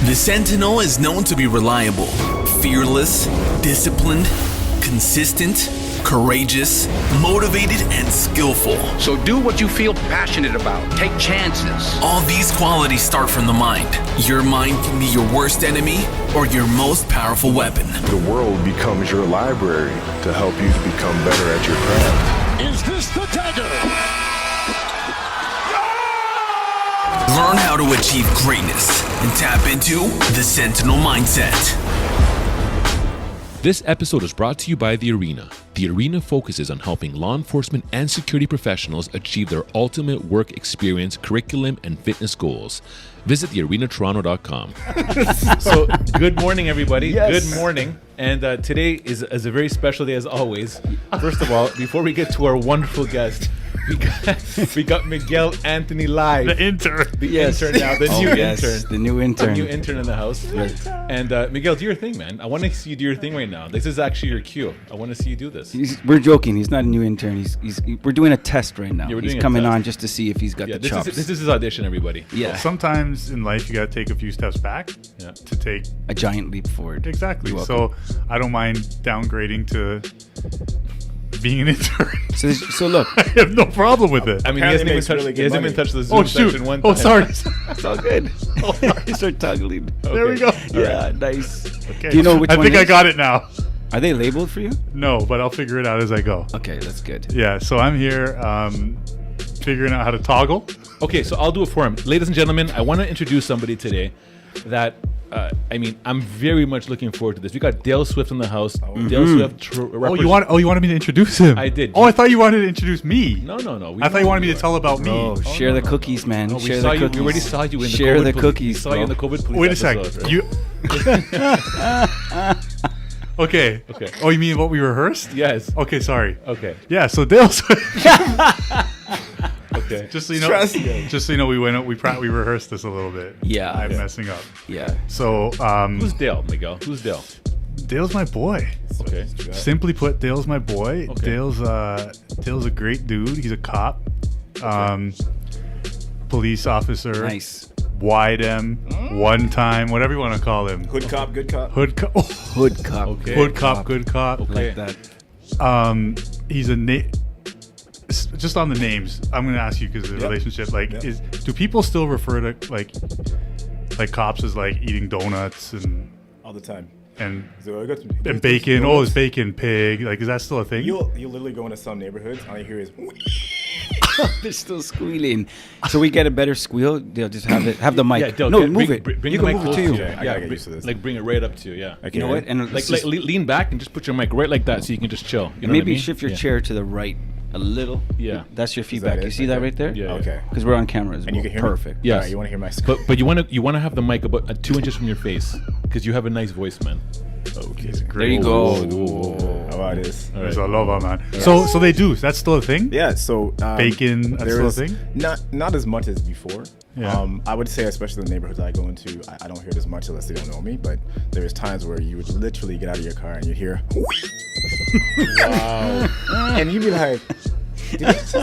The Sentinel is known to be reliable, fearless, disciplined, consistent, courageous, motivated, and skillful. So do what you feel passionate about. Take chances. All these qualities start from the mind. Your mind can be your worst enemy or your most powerful weapon. The world becomes your library to help you become better at your craft. Is this the dagger? Learn how to achieve greatness and tap into the Sentinel mindset. This episode is brought to you by The Arena. The Arena focuses on helping law enforcement and security professionals achieve their ultimate work experience, curriculum, and fitness goals. Visit thearenatoronto.com. So, good morning, everybody. Yes. Good morning. And today is a very special day, as always. First of all, before we get to our wonderful guest, we got Miguel Anthony live. The intern. The intern now. The new intern. The new intern. The new intern in the house. And Miguel, do your thing, man. I want to see you do your thing right now. This is actually your cue. I want to see you do this. We're joking. He's not a new intern. We're doing a test right now. Yeah, he's coming on just to see if he's got the chops. This is his audition, everybody. Yeah. Sometimes in life you got to take a few steps back to take a giant leap forward. Exactly. You're So I don't mind downgrading to being an intern. So look, I have no problem with it. I mean, he hasn't even touched the Zoom Oh shoot! section one time. Oh sorry. it's all good. You start toggling. There we go. Yeah, nice. Okay. Do you know which I one think it I is? got it now. Are they labeled for you? No, but I'll figure it out as I go. Okay, that's good. Yeah. So I'm here figuring out how to toggle. Okay, so I'll do it for him. Ladies and gentlemen, I want to introduce somebody today that, I'm very much looking forward to this. We got Dale Swift in the house. Dale Swift. You wanted me to introduce him? I did. Oh, I thought you wanted to introduce me. No. I thought you wanted me to tell about me. Oh, share the cookies, man. No, we share saw the you. cookies. We already saw you in the share COVID the police. cookies. We saw you in the COVID police Wait a second. episode, right? You. Okay. Okay. Oh, you mean what we rehearsed? Yes. Okay, sorry. Okay. Yeah. So Dale. Okay. Just so you know, we rehearsed this a little bit. Yeah. I'm messing up. Yeah. So Who's Dale, Miguel? Who's Dale? Dale's my boy. Okay. Simply put, Dale's my boy. Okay. Dale's a great dude. He's a cop. Police officer. Nice. YDM, one time, whatever you want to call him. Hood cop, good cop. Hood cop. Hood cop. Okay. Hood cop, good cop. Okay. Like that. He's just on the names. I'm going to ask you because of the relationship. Do people still refer to like cops as like eating donuts and All the time. and So I got to, and bacon? Oh, it's bacon pig. Like, is that still a thing? You'll literally go into some neighborhoods, all you hear is They're still squealing. So we get a better squeal. They'll just have the mic. Yeah, Dale, move it. Bring you the can mic move it close to you. you. I gotta get used to this. Like bring it right up to you. Yeah. Okay. You know what? And Like lean back and just put your mic right like that so you can just chill. You know maybe what I mean? shift your Yeah. chair to the right a little. Yeah. That's your feedback. it You see right that right there? Yeah. Okay. Because we're on camera as And well. you can hear Perfect. me? Yes. All right, you want to hear my script? But you want to have the mic about 2 inches from your face because you have a nice voice, man. Okay. There you go. How about this? All There's right. a love, man. So they do. That's still a thing. Yeah, so Bacon, that's there still a is thing? not as much as before. Yeah. I would say, especially the neighborhoods I go into, I don't hear it as much unless they don't know me. But there's times where you would literally get out of your car and you'd hear, wow, and you'd be like, did you just?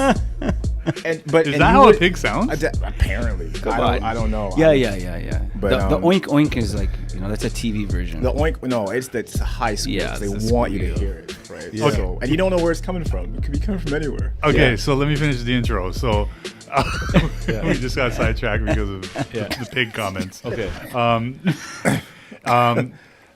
Is Is that how a pig sounds? Apparently, I don't know. Yeah. But, the oink oink is like, that's a TV version. The oink, no, it's a high squeal. Yeah, They it's a want you to squeal. hear it, right? Yeah. So, and you don't know where it's coming from. It could be coming from anywhere. Okay, Yeah. so let me finish the intro. So we just got sidetracked because of the pig comments. Okay.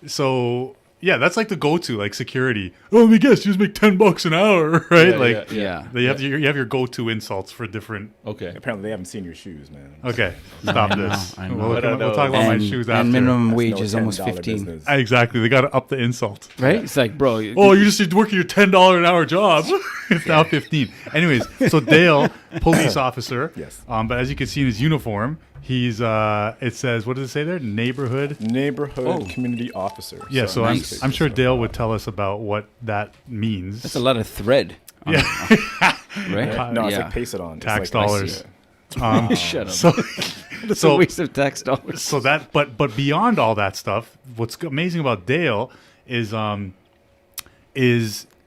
So yeah, that's like the go-to, like security. Oh, let me guess, you just make $10 an hour, right? Yeah, like, yeah. You have your go-to insults for different. Okay. Apparently, they haven't seen your shoes, man. Okay, stop this. I know. We'll talk about my shoes after. And minimum That's wage no is almost $10 15. business. Exactly, they got to up the insult. Right? It's like, bro. Oh, you just working your $10 an hour job. It's now 15. Anyways, so Dale, police officer. Yes. But as you can see in his uniform, he's it says, what does it say there? Neighborhood Community officer. Yeah, so Nice. I'm sure Dale would tell us about what that means. That's a lot of thread. Yeah. Right? No, it's Yeah. like pace it on. It's Tax like- dollars. Shut up. So, That's so a waste of tax dollars. so that but beyond all that stuff, what's amazing about Dale is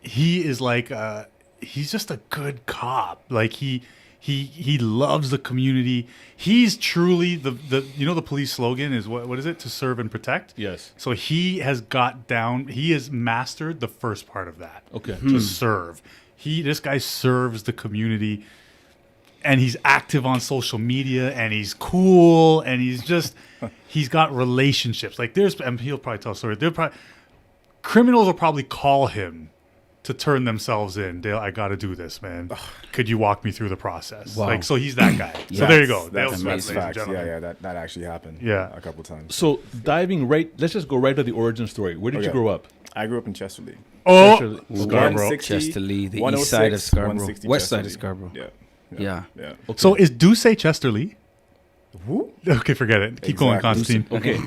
he is like he's just a good cop. Like he He loves the community. He's truly the the police slogan is what is it? To serve and protect. Yes. So he has he has mastered the first part of that. Okay. To serve. This guy serves the community, and he's active on social media, and he's cool, and he's got relationships. Like and he'll probably tell a story. Criminals will probably call him to turn themselves in. Dale, I got to do this, man. Could you walk me through the process? Wow. Like, so he's that guy. So there you go. Dale That's Swift, ladies and facts. gentlemen. Yeah, that actually happened. Yeah. A couple times. So diving let's just go right to the origin story. Where did you Okay. grow up? I grew up in Chesterlee. Oh, Scarborough. 160, Chester Lee, the east 106, side of Scarborough, 160 west side of Chester Scarborough. Lee. Yeah. Yeah. So is Duce Chester Lee? Who? Okay, forget it. Keep going, Exactly. Constantine. Okay.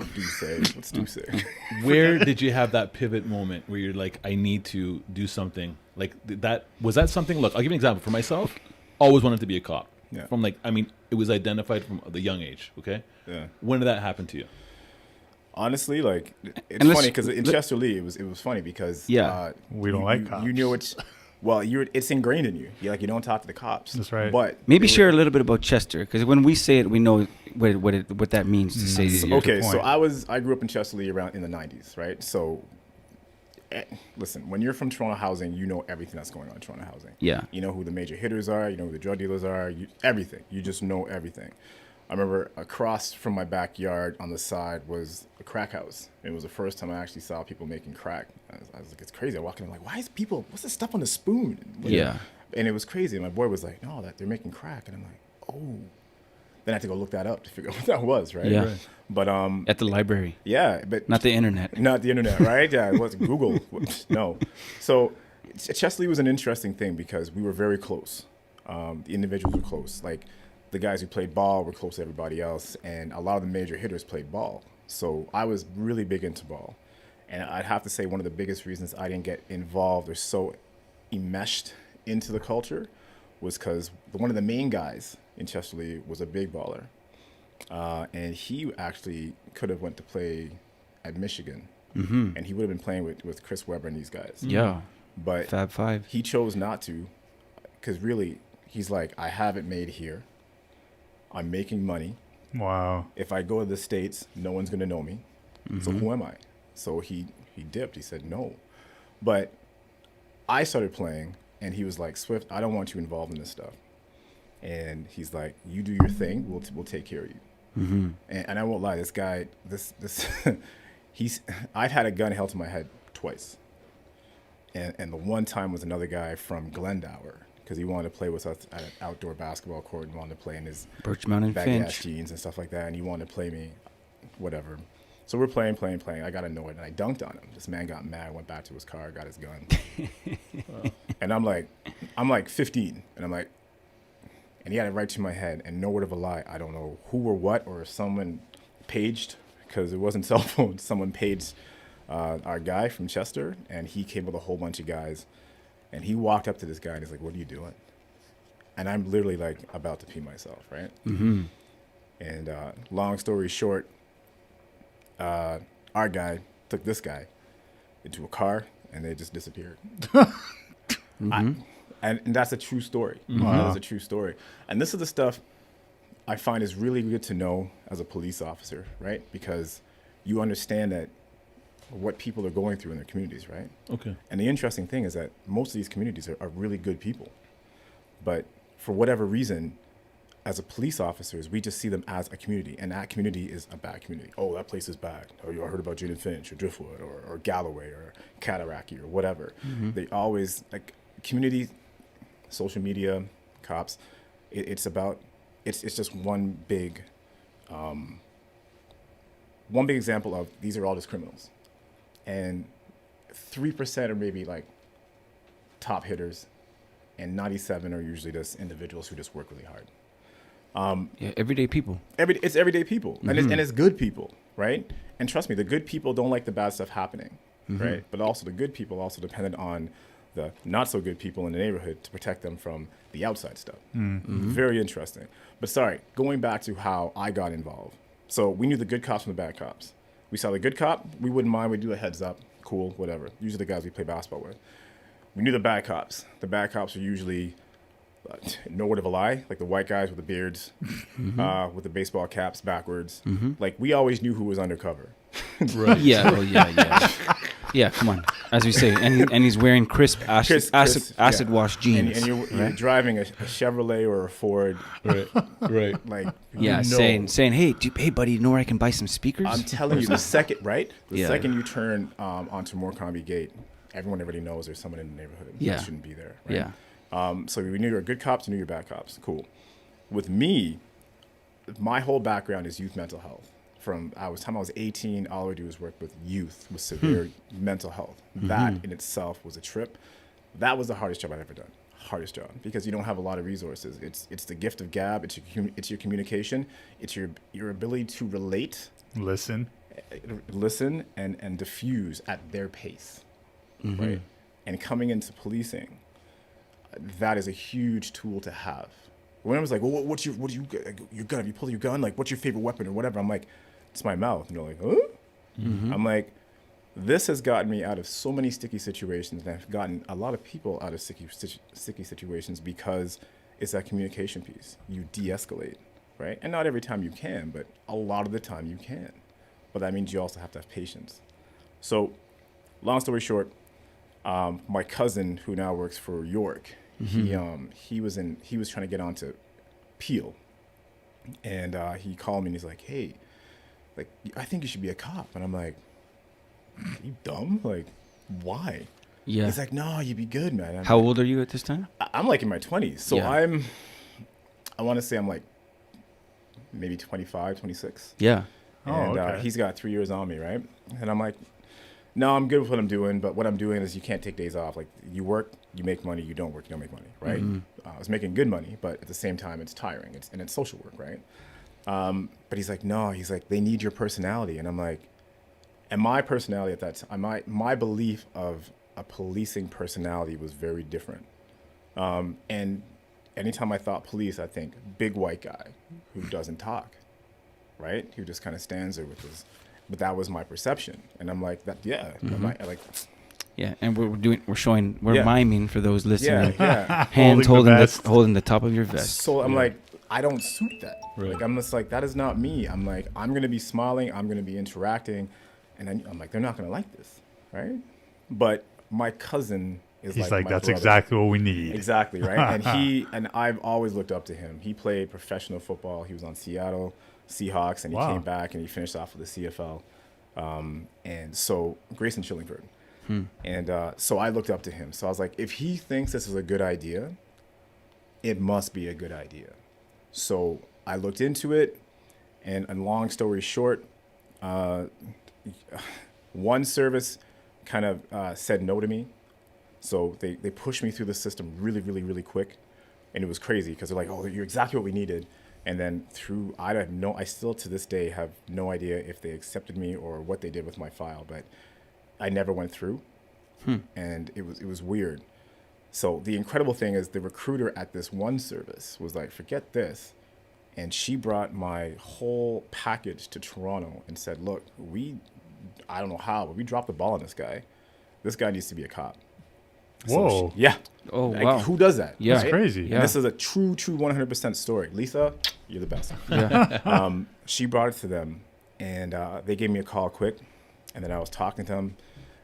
What's do say? Where did you have that pivot moment where you're like, I need to do something? Like that was that something? Look, I'll give you an example. For myself, always wanted to be a cop. Yeah. From it was identified from the young age. Okay. Yeah. When did that happen to you? Honestly, like it's And let's- funny because in Chester Lee, it was funny because Yeah. We don't like cops. You knew it's it's ingrained in you. You don't talk to the cops. That's right. But Maybe it share a little bit about Chester, because when we say it, we know what that means to say that you're- Okay, so point. I grew up in Chester Lee around in the 90s, right? So, listen, when you're from Toronto housing, you know everything that's going on in Toronto housing. Yeah. You know who the major hitters are, you know who the drug dealers are, everything. You just know everything. I remember across from my backyard on the side was a crack house. It was the first time I actually saw people making crack. I was like, it's crazy. I walked in, I'm like, what's this stuff on the spoon? Yeah. And it was crazy. And my boy was like, no, that they're making crack. And I'm like, oh. Then I had to go look that up to figure out what that was, right? Yeah. Right. But at the library, yeah, but not the internet. not the internet, right? Yeah, it was Google. No. So Chesley was an interesting thing because we were very close. The individuals were close. Like the guys who played ball were close to everybody else, and a lot of the major hitters played ball. So I was really big into ball. And I'd have to say one of the biggest reasons I didn't get involved or so enmeshed into the culture was because one of the main guys in Chesterlee was a big baller. And he actually could have went to play at Michigan. Mm-hmm. And he would have been playing with Chris Webber and these guys. Yeah. But Fab Five. he chose not to because really he's like, I have it made here. I'm making money. Wow. If I go to the States, no one's going to know me. So who am I? So he dipped. He said no. But I started playing, and he was like, Swift, I don't want you involved in this stuff. And he's like, you do your thing. We'll take care of you. Mm-hmm. And I won't lie, this guy, I've had a gun held to my head twice. And the one time was another guy from Glendower, because he wanted to play with us at an outdoor basketball court and wanted to play in his Birchmount and baggy ass Finch. jeans and stuff like that, and he wanted to play me, whatever. So we're playing. I got annoyed, and I dunked on him. This man got mad, went back to his car, got his gun. And I'm like 15, and I'm like, and he had it right to my head, and no word of a lie. I don't know who or what, or someone paged, because it wasn't cell phones. Someone paged our guy from Chester, and he came with a whole bunch of guys, and he walked up to this guy, and he's like, what are you doing? And I'm literally like about to pee myself, right? Mm-hmm. And long story short, our guy took this guy into a car, and they just disappeared. And that's a true story. That is a true story. And this is the stuff I find is really good to know as a police officer, right? Because you understand that what people are going through in their communities, right? Okay. And the interesting thing is that most of these communities are really good people. But for whatever reason, as a police officers, we just see them as a community, and that community is a bad community. Oh, that place is bad. Oh, you heard about Jane and Finch or Driftwood or Galloway or Cataraqui or whatever. They always, like, community, social media, cops, it's just one big example of these are all just criminals. And 3% are maybe like top hitters, and 97 are usually just individuals who just work really hard. Yeah, everyday people. It's everyday people, and it's good people, right? And trust me, the good people don't like the bad stuff happening, right? But also the good people also dependent on the not so good people in the neighborhood to protect them from the outside stuff. Very interesting. But sorry, going back to how I got involved. So we knew the good cops from the bad cops. We saw the good cop, we wouldn't mind, we'd do a heads up, cool, whatever. Usually the guys we play basketball with. We knew the bad cops. The bad cops are usually no word of a lie, like the white guys with the beards, with the baseball caps backwards. Like we always knew who was undercover. Right. Yeah, oh yeah. Yeah, come on. As we say, and he's wearing crisp acid wash jeans. And you're driving a Chevrolet or a Ford. Right. Like Yeah, saying, hey, hey, buddy, you know where I can buy some speakers? I'm telling you, the second Yeah. second you turn onto Morecambe Gate, everyone already knows there's someone in the neighborhood Yeah. that shouldn't be there. Right? Yeah. So we knew you were good cops, we knew you were bad cops. Cool. With me, my whole background is youth mental health. From I was 18, all I would do is work with youth with severe mental health. That in itself was a trip. That was the hardest job I've ever done. Hardest job because you don't have a lot of resources. It's the gift of gab. It's your communication. It's your ability to relate, Listen. and diffuse at their pace, right? And coming into policing, that is a huge tool to have. When I was like, well, your gun? Have you pulled your gun? Like, what's your favorite weapon or whatever? I'm like, it's my mouth. And they're like, huh? I'm like, this has gotten me out of so many sticky situations, and I've gotten a lot of people out of sticky situations because it's that communication piece. You de-escalate, right? And not every time you can, but a lot of the time you can. But that means you also have to have patience. So, long story short, my cousin who now works for York, he was trying to get onto Peel, and he called me and he's like, hey, like I think you should be a cop. And I'm like, are you dumb? Like, why? Yeah. He's like, no, you'd be good, man. I'm How like, old are you at this time? I'm like in my 20s. So Yeah. I want to say I'm like maybe 25, 26. Yeah. And okay. he's got 3 years on me, right? And I'm like, no, I'm good with what I'm doing, but what I'm doing is you can't take days off. Like, you work, you make money. You don't work, you don't make money, right? I was making good money, but at the same time, it's tiring. It's social work, right? But he's like, no, he's like, they need your personality. And I'm like, and my personality at that time, my belief of a policing personality was very different. And anytime I thought police, I think big white guy who doesn't talk, right? Who just kind of stands there with his, but that was my perception. And I'm like, that, yeah, Yeah, and we're Yeah. miming for those listening. yeah. Hands Holding the holding vest. holding the top of your vest. So I'm like, I don't suit that. Right. Like, I'm just like, that is not me. I'm like, I'm going to be smiling. I'm going to be interacting. And then I'm like, they're not going to like this, right? But my cousin is He's like, my that's brother. exactly what we need. Exactly, right? And I've always looked up to him. He played professional football. He was on Seattle Seahawks, and he Wow. came back and he finished off with the CFL. And so Grayson Shillingford. And so I looked up to him. So I was like, if he thinks this is a good idea, it must be a good idea. So I looked into it, and long story short, one service kind of said no to me. So they pushed me through the system really, really, really quick. And it was crazy because they're like, oh, you're exactly what we needed. And then I still to this day have no idea if they accepted me or what they did with my file, but I never went through. And it was weird. So the incredible thing is the recruiter at this one service was like, forget this. And she brought my whole package to Toronto and said, look, I don't know how, but we dropped the ball on this guy. This guy needs to be a cop. Whoa. Yeah. Oh, Like, wow. who does that? Yeah. That's crazy. Yeah. And this is a true 100% story. Lisa, you're the best. Yeah. She brought it to them, and they gave me a call quick, and then I was talking to them,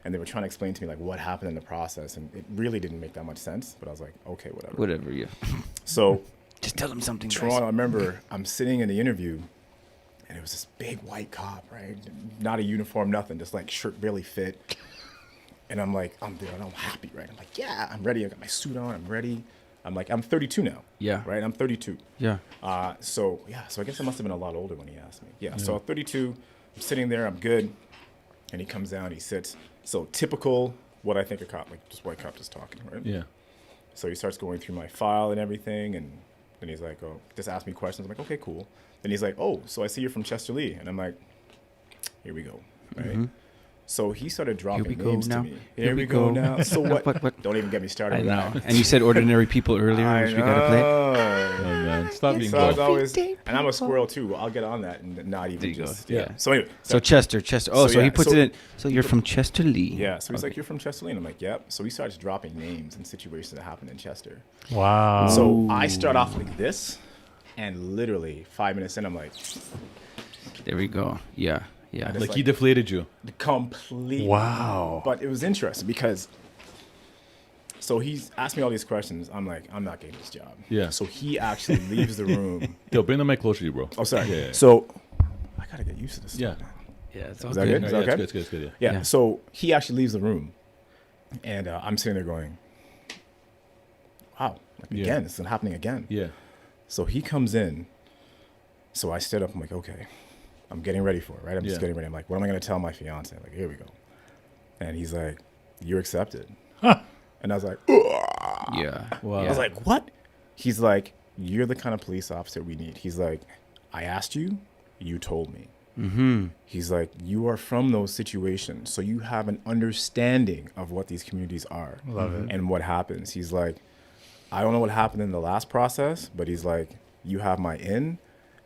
and they were trying to explain to me like what happened in the process, and it really didn't make that much sense. But I was like, okay, whatever. Whatever, yeah. So Just tell them something, guys. Toronto, I remember I'm sitting in the interview, and it was this big white cop, right? Not a uniform, nothing, just like shirt barely fit. And I'm like, I'm there, and I'm happy, right? I'm like, yeah, I'm ready. I got my suit on, I'm ready. I'm like, I'm 32 now. Yeah. Right? I'm 32. Yeah. So I guess I must have been a lot older when he asked me. Yeah. So I'm 32, I'm sitting there, I'm good. And he comes down, he sits. So typical, what I think a cop, like just white cop just talking, right? Yeah. So he starts going through my file and everything, and then he's like, oh, just ask me questions. I'm like, okay, cool. Then he's like, oh, so I see you're from Chester Lee. And I'm like, here we go, right? So he started dropping we go names now. to me. Here we go now. So what? What? Don't even get me started I with know. that. And you said ordinary people earlier, which we gotta play. play. man. Stop being So I was bored. always, and I'm a squirrel too. I'll get on that and not even There you go. just. Yeah. So anyway, So Chester. Oh, So, so he yeah, puts so- it in. So you're from Chester Lee. yeah. So he's like, "You're from Chester Lane." I'm like, "Yep." So he starts dropping names and situations that happened in Chester. Wow. So I start off like this, and literally 5 minutes in, I'm like, There we go. Yeah. Yeah. just Like he deflated you. completely. Wow. But it was interesting because. So he's asked me all these questions. I'm like, I'm not getting this job. Yeah. So he actually leaves the room. Yo, bring the mic closer to you, bro. Oh, sorry. Yeah. So I gotta get used to this. Yeah. stuff now. Yeah. It's all Is that good. good? Is that okay? It's good. Yeah. Yeah. Yeah. So he actually leaves the room, and I'm sitting there going, "Wow, like, Yeah. again, this is happening again." Yeah. So he comes in. So I stood up. I'm like, "Okay, I'm getting ready for it, right? I'm Yeah. just getting ready." I'm like, "What am I gonna tell my fiance?" I'm like, "Here we go," and he's like, "You're accepted," and I was like, "Ugh." Yeah. Wow. I was like, "What?" He's like, "You're the kind of police officer we need." He's like, "I asked you, you told me." He's like, "You are from those situations, so you have an understanding of what these communities are Love it. and what happens." He's like, "I don't know what happened in the last process, but he's like, you have my in,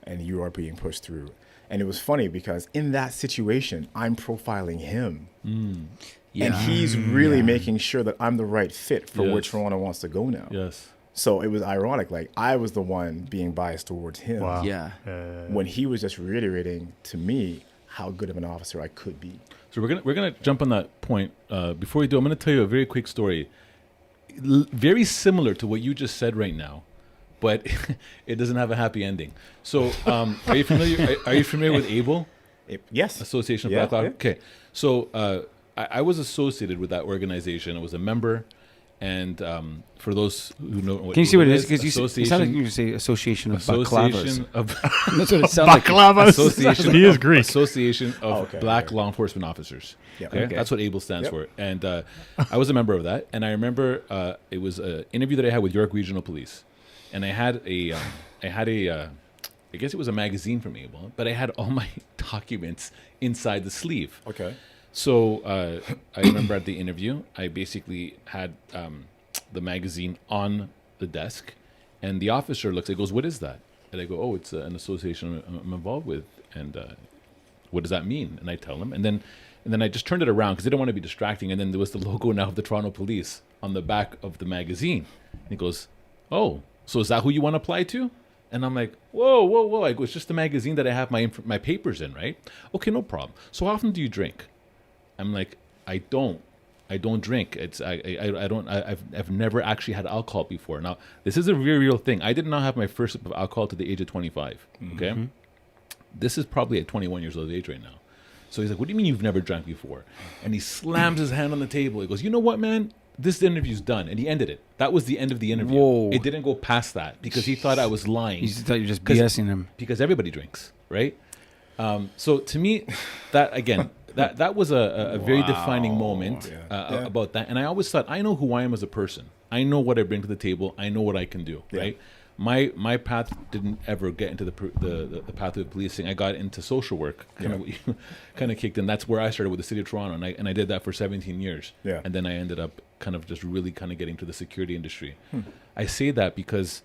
and you are being pushed through." And it was funny because in that situation, I'm profiling him, Yeah. and he's really making sure that I'm the right fit for Yes. which one I wants to go now. Yes. So it was ironic, like I was the one being biased towards him Wow. Yeah. when he was just reiterating to me how good of an officer I could be. So we're gonna jump on that point. Before we do, I'm gonna tell you a very quick story, very similar to what you just said right now, but it doesn't have a happy ending. So are you familiar? Are you familiar with ABLE, Yes. Association of Yeah, Black Law? yeah. Okay. So I was associated with that organization. I was a member, and for those who know, Can you see what it is? Because you it Association. sounded like you say Association of Association Baklavas. of That's what it sounded like. Baklavas. Association. He is Greek. Association of okay, Black okay. Law Enforcement Officers. Yeah. Okay? Okay. That's what ABLE stands Yep. for. And I was a member of that. And I remember it was an interview that I had with York Regional Police, and I had a I guess it was a magazine from ABLE, but I had all my documents inside the sleeve. Okay. So I remember at the interview, I basically had the magazine on the desk, and the officer looks, he goes, "What is that?" And I go, "Oh, it's an association I'm involved with." And what does that mean? And I tell him, and then I just turned it around because I didn't want to be distracting. And then there was the logo now of the Toronto Police on the back of the magazine. And he goes, "Oh, so is that who you want to apply to?" And I'm like, whoa. I go, "It's just the magazine that I have my papers in, right?" "Okay, no problem. So how often do you drink?" I'm like, I don't drink. I've never actually had alcohol before. Now, this is a very real thing. I did not have my first sip of alcohol to the age of 25. Okay, this is probably at 21 years old age right now. So he's like, "What do you mean you've never drank before?" And he slams his hand on the table. He goes, "You know what, man? This interview's done." And he ended it. That was the end of the interview. Whoa. It didn't go past that because he thought I was lying. You just thought you were just 'Cause- BSing him. because everybody drinks, right? So to me, that again, that was a very defining moment Yeah. about that. And I always thought, I know who I am as a person. I know what I bring to the table. I know what I can do, right? My path didn't ever get into the path of policing. I got into social work, kind of kicked in. That's where I started with the City of Toronto, and I did that for 17 years. Yeah. And then I ended up kind of just really kind of getting to the security industry. I say that because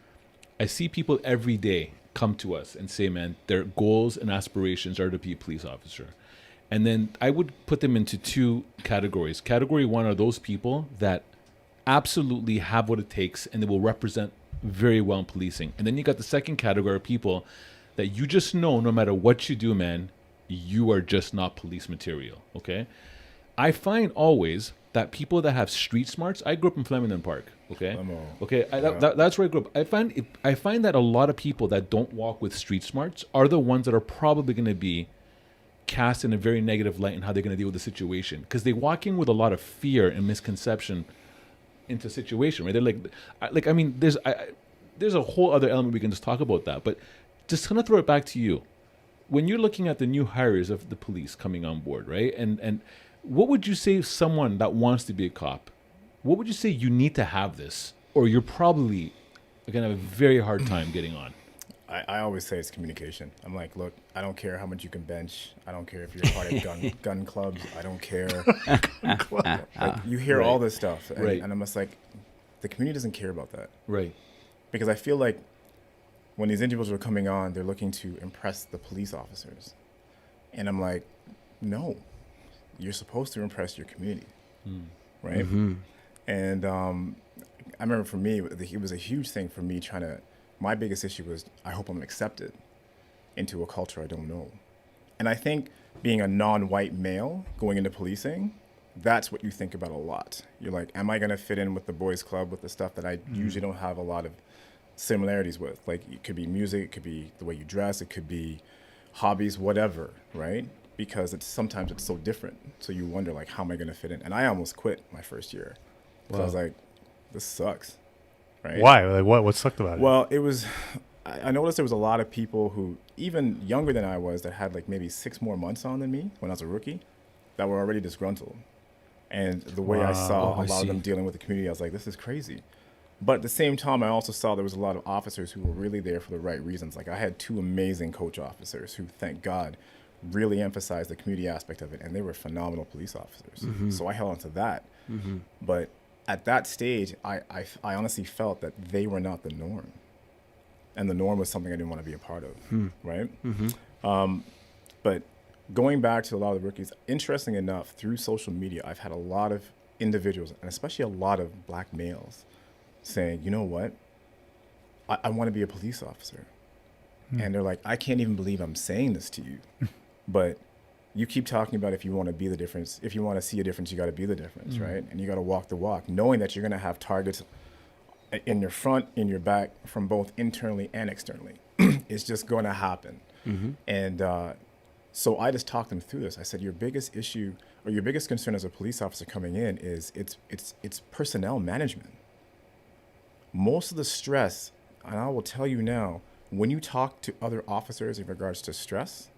I see people every day come to us and say, man, their goals and aspirations are to be a police officer. And then I would put them into two categories. Category one are those people that absolutely have what it takes and they will represent very well in policing. And then you got the second category of people that you just know no matter what you do, man, you are just not police material, okay? I find always that people that have street smarts, I grew up in Flemington Park, okay? Okay, that's where I grew up. I find that a lot of people that don't walk with street smarts are the ones that are probably going to be cast in a very negative light in how they're going to deal with the situation, because they walk in with a lot of fear and misconception into a situation, right? They're like I mean, there's a whole other element we can just talk about that, but just kind of throw it back to you. When you're looking at the new hires of the police coming on board, right? And what would you say someone that wants to be a cop, what would you say you need to have this, or you're probably going to have a very hard time getting on? I always say it's communication. I'm like, look, I don't care how much you can bench. I don't care if you're part of gun clubs. I don't care. Like, you hear all this stuff. And, Right. and I'm just like, the community doesn't care about that. Right. Because I feel like when these individuals are coming on, they're looking to impress the police officers. And I'm like, no, you're supposed to impress your community, right? And I remember for me, it was a huge thing for me my biggest issue was, I hope I'm accepted into a culture I don't know. And I think being a non-white male going into policing, that's what you think about a lot. You're like, am I going to fit in with the boys club, with the stuff that I usually don't have a lot of similarities with? Like, it could be music, it could be the way you dress, it could be hobbies, whatever, right? Because sometimes it's so different. So you wonder, like, how am I going to fit in? And I almost quit my first year. So I was like, this sucks, right? Why? Like, what sucked about it? Well, I noticed there was a lot of people who, even younger than I was, that had like maybe 6 more months on than me when I was a rookie, that were already disgruntled. And the way I saw a lot of them dealing with the community, I was like, this is crazy. But at the same time, I also saw there was a lot of officers who were really there for the right reasons. Like, I had 2 amazing coach officers who, thank God, really emphasized the community aspect of it, and they were phenomenal police officers. So I held on to that. But at that stage, I honestly felt that they were not the norm. And the norm was something I didn't want to be a part of, right? But going back to a lot of the rookies, interesting enough, through social media, I've had a lot of individuals, and especially a lot of black males, saying, you know what, I want to be a police officer. And they're like, I can't even believe I'm saying this to you. But you keep talking about, if you want to be the difference, if you want to see a difference, you got to be the difference, right? And you got to walk the walk, knowing that you're going to have targets in your front, in your back, from both internally and externally. It's just going to happen. And so I just talked them through this. I said, your biggest issue or your biggest concern as a police officer coming in is it's personnel management. Most of the stress, and I will tell you now, when you talk to other officers in regards to stress,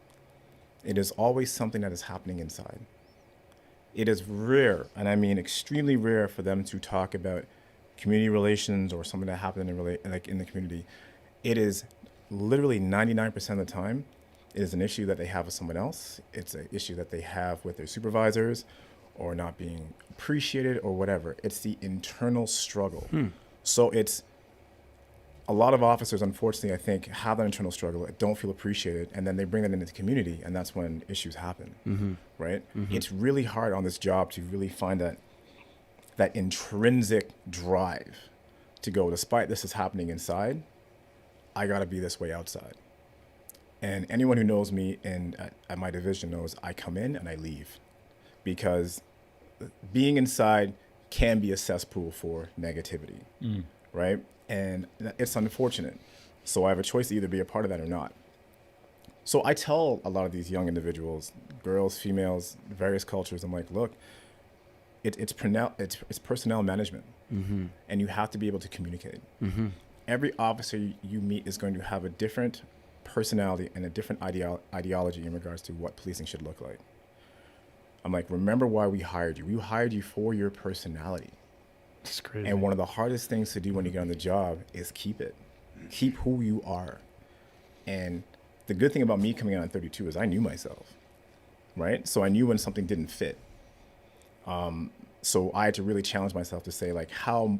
it is always something that is happening inside. It is rare, and I mean extremely rare, for them to talk about community relations or something that happened in the community. It is literally 99% of the time, it is an issue that they have with someone else. It's an issue that they have with their supervisors, or not being appreciated, or whatever. It's the internal struggle. So it's a lot of officers, unfortunately, I think, have that internal struggle, don't feel appreciated, and then they bring that into the community, and that's when issues happen, right? It's really hard on this job to really find that intrinsic drive to go, despite this is happening inside, I got to be this way outside. And anyone who knows me at my division knows I come in and I leave, because being inside can be a cesspool for negativity, right? And it's unfortunate. So I have a choice to either be a part of that or not. So I tell a lot of these young individuals, girls, females, various cultures, I'm like, look, it's personnel management, and you have to be able to communicate. Every officer you meet is going to have a different personality and a different ideology in regards to what policing should look like. I'm like, remember why we hired you. We hired you for your personality. That's crazy. And one of the hardest things to do when you get on the job is keep it. Keep who you are. And the good thing about me coming out on 32 is I knew myself, right? So I knew when something didn't fit. So I had to really challenge myself to say, like, how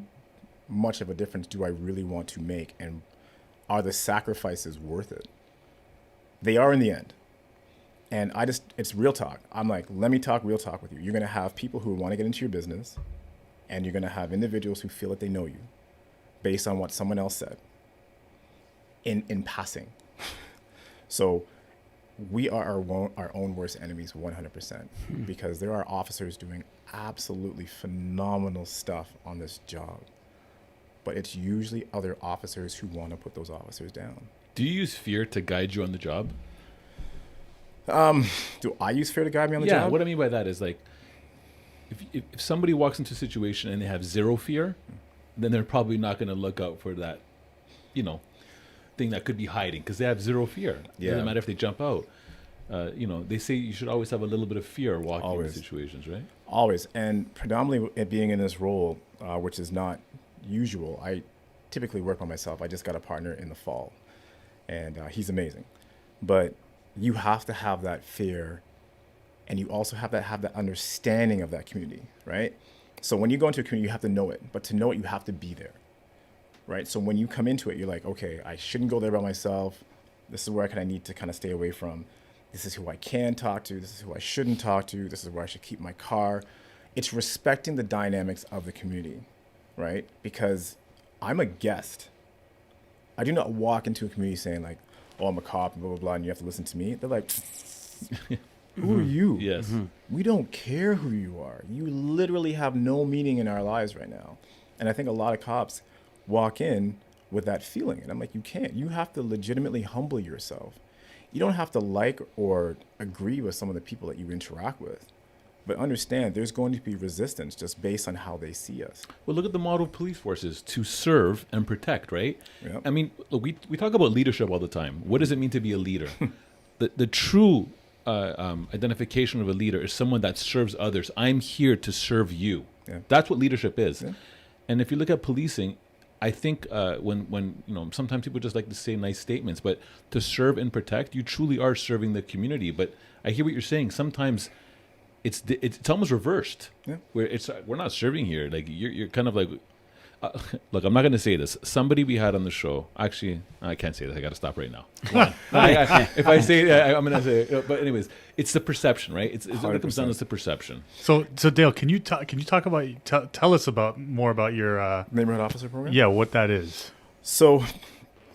much of a difference do I really want to make? And are the sacrifices worth it? They are in the end. And it's real talk. I'm like, let me talk real talk with you. You're going to have people who want to get into your business, and you're going to have individuals who feel that they know you based on what someone else said in passing. So we are our own worst enemies 100%, because there are officers doing absolutely phenomenal stuff on this job. But it's usually other officers who want to put those officers down. Do you use fear to guide you on the job? Do I use fear to guide me on the job? Yeah, what I mean by that is, like, if somebody walks into a situation and they have zero fear, then they're probably not going to look out for that, thing that could be hiding, because they have zero fear. It doesn't matter if they jump out. They say you should always have a little bit of fear walking in situations, right? Always. And predominantly it being in this role, which is not usual, I typically work by myself. I just got a partner in the fall, and he's amazing. But you have to have that fear, and you also have that understanding of that community, right? So when you go into a community, you have to know it. But to know it, you have to be there, right? So when you come into it, you're like, okay, I shouldn't go there by myself. This is where I need to kind of stay away from. This is who I can talk to. This is who I shouldn't talk to. This is where I should keep my car. It's respecting the dynamics of the community, right? Because I'm a guest. I do not walk into a community saying like, oh, I'm a cop, and blah, blah, blah, and you have to listen to me. They're like, who are you? Yes. We don't care who you are. You literally have no meaning in our lives right now. And I think a lot of cops walk in with that feeling. And I'm like, you can't. You have to legitimately humble yourself. You don't have to like or agree with some of the people that you interact with. But understand there's going to be resistance just based on how they see us. Well, look at the model of police forces: to serve and protect, right? Yep. I mean, look, we talk about leadership all the time. What does it mean to be a leader? The true identification of a leader is someone that serves others. I'm here to serve you. Yeah. That's what leadership is. Yeah. And if you look at policing, I think when sometimes people just like to say nice statements, but to serve and protect, you truly are serving the community. But I hear what you're saying. Sometimes it's almost reversed. Yeah. Where we're not serving here. Like you're kind of like, look, I'm not going to say this. Somebody we had on the show, actually, I can't say this. I got to stop right now. If I say it, I'm going to say it. But anyways, it's the perception, right? It comes down to the perception. So Dale, can you talk about tell us more about your Neighborhood officer program? yeah, what that is? So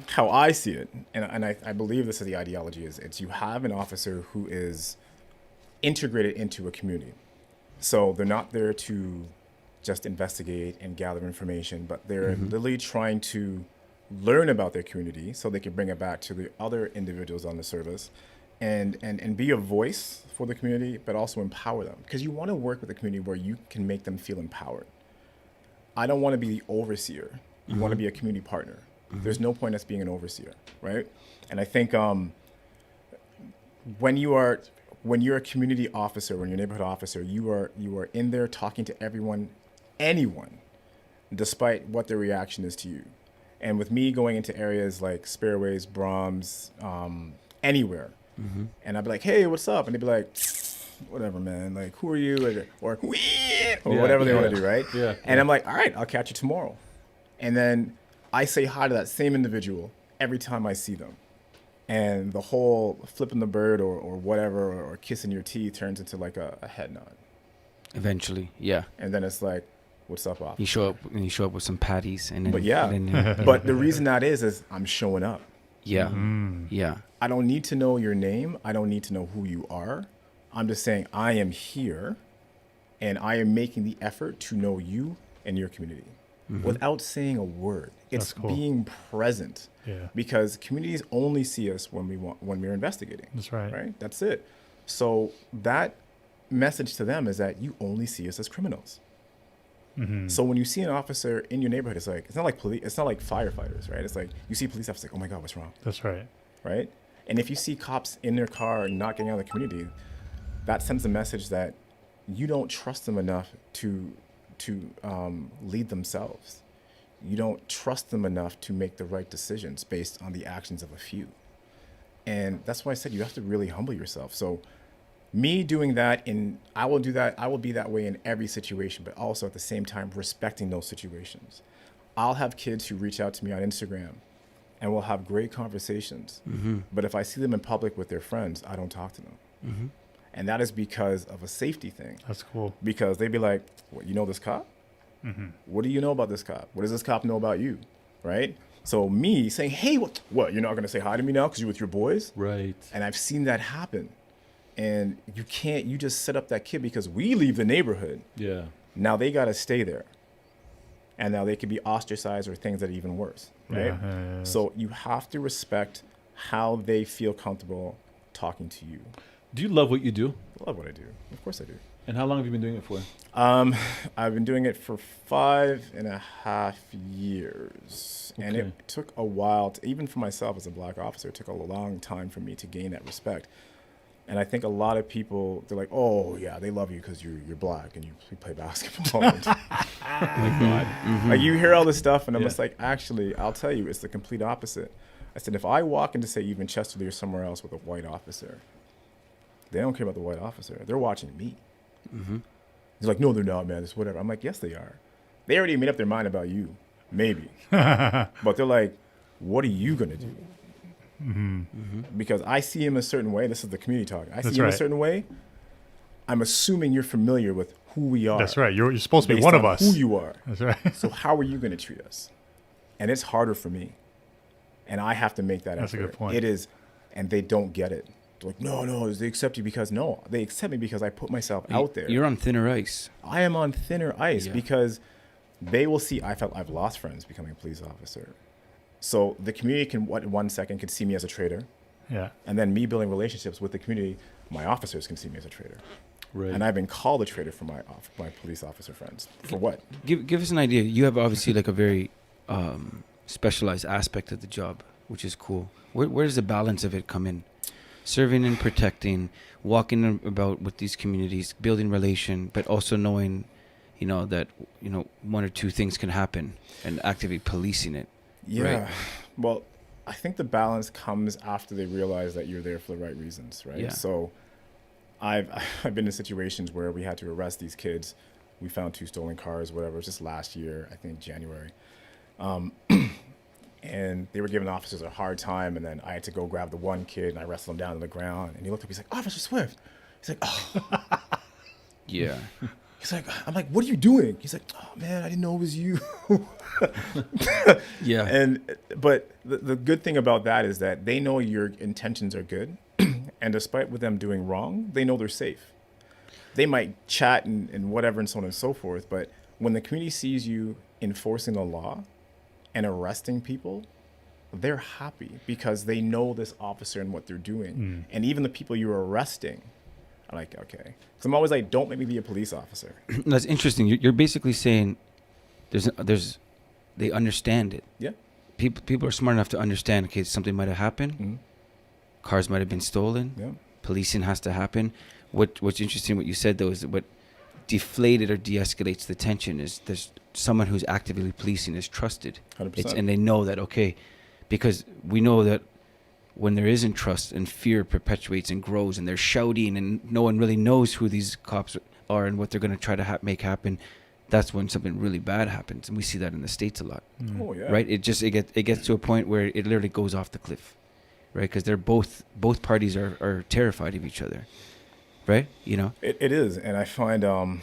how I see it, and I believe this is the ideology, is it's you have an officer who is integrated into a community. So they're not there to just investigate and gather information, but they're literally trying to learn about their community so they can bring it back to the other individuals on the service and be a voice for the community, but also empower them. Because you want to work with a community where you can make them feel empowered. I don't want to be the overseer. You want to be a community partner. There's no point in us being an overseer, right? And I think when you're a community officer, when you're a neighborhood officer, you are in there talking to anyone, despite what their reaction is to you. And with me going into areas like Spareways, Brahms, anywhere, and I'd be like, hey, what's up? And they'd be like, whatever, man. Like, who are you? Or whatever they want to do, right? Yeah. And I'm like, all right, I'll catch you tomorrow. And then I say hi to that same individual every time I see them. And the whole flipping the bird or whatever or kissing your teeth turns into like a head nod. Eventually, yeah. And then it's like, what's up, officer? You show up with some patties, and then, But yeah, and then, but the reason that is I'm showing up. yeah, yeah. I don't need to know your name. I don't need to know who you are. I'm just saying I am here, and I am making the effort to know you and your community without saying a word. It's That's cool. being present. Yeah. Because communities only see us when we're investigating. That's right. Right? That's it. So that message to them is that you only see us as criminals. So when you see an officer in your neighborhood, it's not like police, it's not like firefighters, right? It's like you see police officers like, oh my God, what's wrong? That's right. Right? And if you see cops in their car not getting out of the community, that sends a message that you don't trust them enough to lead themselves. You don't trust them enough to make the right decisions based on the actions of a few. And that's why I said you have to really humble yourself. So me doing that, I will do that, I will be that way in every situation, but also at the same time respecting those situations. I'll have kids who reach out to me on Instagram and we'll have great conversations. But if I see them in public with their friends, I don't talk to them. And that is because of a safety thing. That's cool. Because they'd be like, what, you know this cop? What do you know about this cop? What does this cop know about you? Right? So me saying, hey, what you're not going to say hi to me now because you're with your boys? Right. And I've seen that happen. And you just set up that kid because we leave the neighborhood. Yeah. Now they got to stay there. And now they could be ostracized or things that are even worse. Right? Yeah. So you have to respect how they feel comfortable talking to you. Do you love what you do? I love what I do. Of course I do. And how long have you been doing it for? I've been doing it for 5.5 years. And Okay. it took a while, even for myself as a black officer, it took a long time for me to gain that respect. And I think a lot of people, they're like, oh, yeah, they love you because you're black and you play basketball. Oh, my God. Like, you hear all this stuff, and I'm just like, actually, I'll tell you, it's the complete opposite. I said, if I walk into, say, even Chesterly or somewhere else with a white officer, they don't care about the white officer. They're watching me. He's like, no, they're not, man. It's whatever. I'm like, yes, they are. They already made up their mind about you maybe. But they're like, what are you going to do? Because I see him a certain way. This is the community talk. I see him a certain way. I'm assuming you're familiar with who we are. That's right. You're supposed to be based one of on us. Who you are. That's right. So how are you going to treat us? And it's harder for me. And I have to make that That's effort. a good point. It is, and they don't get it. They're like, no, they accept you because they accept me because I put myself out there. You're on thinner ice. I am on thinner ice Yeah. because they will see. I felt I've lost friends becoming a police officer. So the community can, in 1 second, could see me as a traitor. Yeah. And then me building relationships with the community, my officers can see me as a traitor. Right. And I've been called a traitor from my police officer friends. For what? Give us an idea. You have obviously like a very specialized aspect of the job, which is cool. Where does the balance of it come in? Serving and protecting, walking about with these communities, building relation, but also knowing, that, one or two things can happen and actively policing it. Yeah. Right. Well, I think the balance comes after they realize that you're there for the right reasons, right? Yeah. So I've been in situations where we had to arrest these kids. We found 2 stolen cars, whatever. It was just last year, I think January. And they were giving officers a hard time, and then I had to go grab the one kid, and I wrestled him down to the ground. And he looked up, he's like, Officer Swift. He's like, oh. Yeah. He's like, I'm like, what are you doing? He's like, oh, man, I didn't know it was you. Yeah. But the good thing about that is that they know your intentions are good. And despite with them doing wrong, they know they're safe. They might chat and whatever and so on and so forth. But when the community sees you enforcing the law and arresting people, they're happy because they know this officer and what they're doing. And even the people you're arresting are like, okay. Because I'm always like, don't make me be a police officer. That's interesting. You're basically saying they understand it. Yeah. People are smart enough to understand, okay, something might have happened. Cars might have been stolen. Yeah. Policing has to happen. What's interesting, what you said, though, is that what deflated or de-escalates the tension is there's someone who's actively policing is trusted. 100%. And they know that, okay, because we know that when there isn't trust and fear perpetuates and grows and they're shouting and no one really knows who these cops are and what they're going to try to make happen, that's when something really bad happens. And we see that in the States a lot. Oh, yeah. Right? It gets to a point where it literally goes off the cliff. Right? Because they're both parties are terrified of each other. Right? It is. And I find, and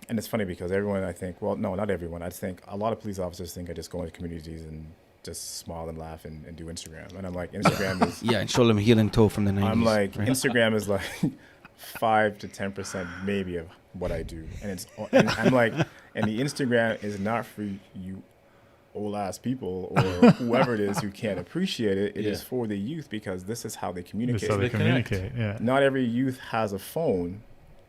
it's funny because everyone, I think, well, no, not everyone. I think a lot of police officers think I just go into communities and just smile and laugh and do Instagram. And I'm like, Instagram is... Yeah, and show them heel and toe from the 90s. I'm like, right? Instagram is like 5 to 10% maybe of what I do. And I'm like, and the Instagram is not for you old ass people or whoever it is who can't appreciate it. It is for the youth because this is how they communicate. That's how they communicate, yeah. Not every youth has a phone,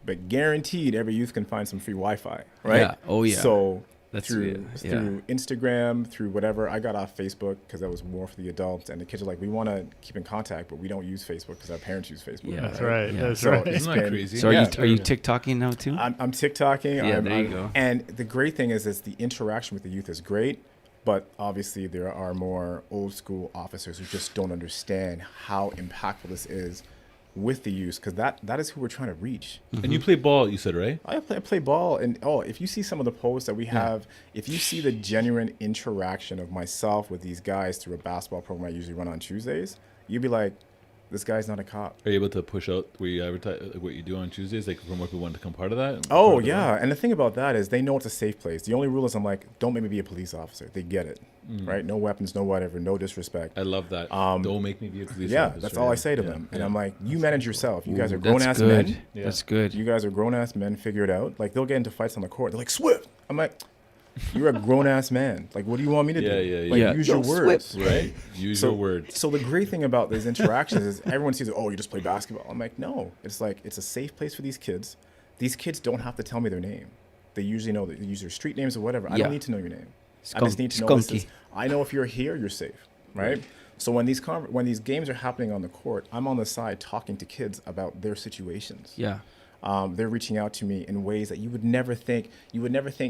but guaranteed every youth can find some free Wi-Fi, right? Yeah. Oh, yeah. So That's through Instagram, through whatever, I got off Facebook because that was more for the adults, and the kids are like, we want to keep in contact, but we don't use Facebook because our parents use Facebook. Yeah. That's right. Yeah. That's So right. it's Isn't that been- crazy? So are Yeah. you TikToking now too? I'm TikToking. Yeah, there you go. And the great thing is the interaction with the youth is great, but obviously there are more old school officers who just don't understand how impactful this is with the youth, because that is who we're trying to reach. And you play ball, you said, right? I play ball, and if you see some of the posts that we have, if you see the genuine interaction of myself with these guys through a basketball program I usually run on Tuesdays, you'd be like, this guy's not a cop. Are you able to push out where you advertise what you do on Tuesdays, like from what people want to become part of that? Oh, yeah. And the thing about that is they know it's a safe place. The only rule is I'm like, don't make me be a police officer. They get it, right? No weapons, no whatever, no disrespect. I love that. Don't make me be a police Yeah, officer. that's all I say to them. And I'm like, you manage yourself. You guys are Ooh, grown-ass that's good. men. Yeah. That's good. You guys are grown-ass men, figure it out. Like, they'll get into fights on the court. They're like, Swift. I'm like, you're a grown-ass man. Like, what do you want me to do? Yeah. Like, Yeah. use your words. Right? Use your words. So the great thing about these interactions is everyone sees, oh, you just play basketball. I'm like, no. It's like, it's a safe place for these kids. These kids don't have to tell me their name. They usually know that they use their street names or whatever. I Yeah. don't need to know your name. I just need to know this is, I know if you're here, you're safe, right? So when these games are happening on the court, I'm on the side talking to kids about their situations. Yeah. They're reaching out to me in ways that you would never think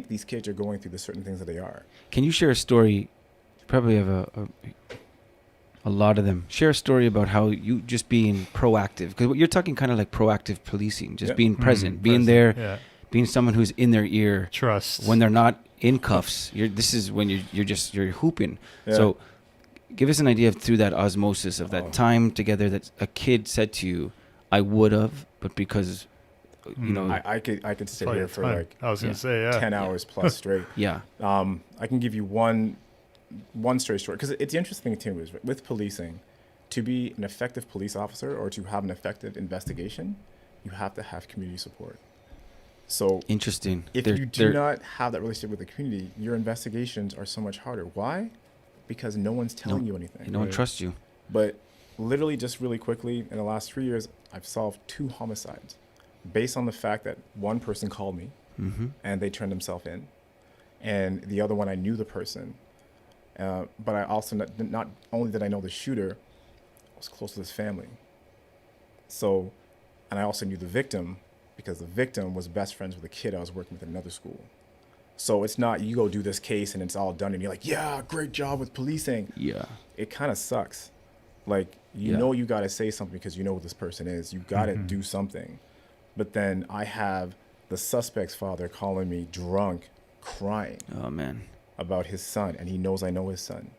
these kids are going through the certain things that they are. Can you share a story? You probably have a lot of them. Share a story about how you just being proactive, because you're talking kind of like proactive policing, just being present, being there, being someone who's in their ear Trust. when they're not in cuffs. This is when you're hooping. Yeah. So give us an idea of through that osmosis of that time together that a kid said to you, I would have, but because you know, I could sit Probably here a for ton. like I was gonna yeah, say, yeah. 10 hours plus straight. yeah, I can give you one straight story, because it's the interesting thing too is with policing, to be an effective police officer or to have an effective investigation, you have to have community support. So interesting. if you do not have that relationship with the community, your investigations are so much harder. Why? Because no one's telling you anything. no one trusts you. But literally, just really quickly, in the last 3 years, I've solved 2 homicides based on the fact that one person called me and they turned themselves in, and the other one I knew the person, but I also not only did I know the shooter, I was close to his family. So, and I also knew the victim because the victim was best friends with a kid I was working with at another school. So it's not you go do this case and it's all done and you're like, yeah, great job with policing. Yeah, It kind of sucks. Like, you Yeah. know you got to say something because you know who this person is. You got to do something. But then I have the suspect's father calling me drunk, crying oh man, about his son, and he knows I know his son.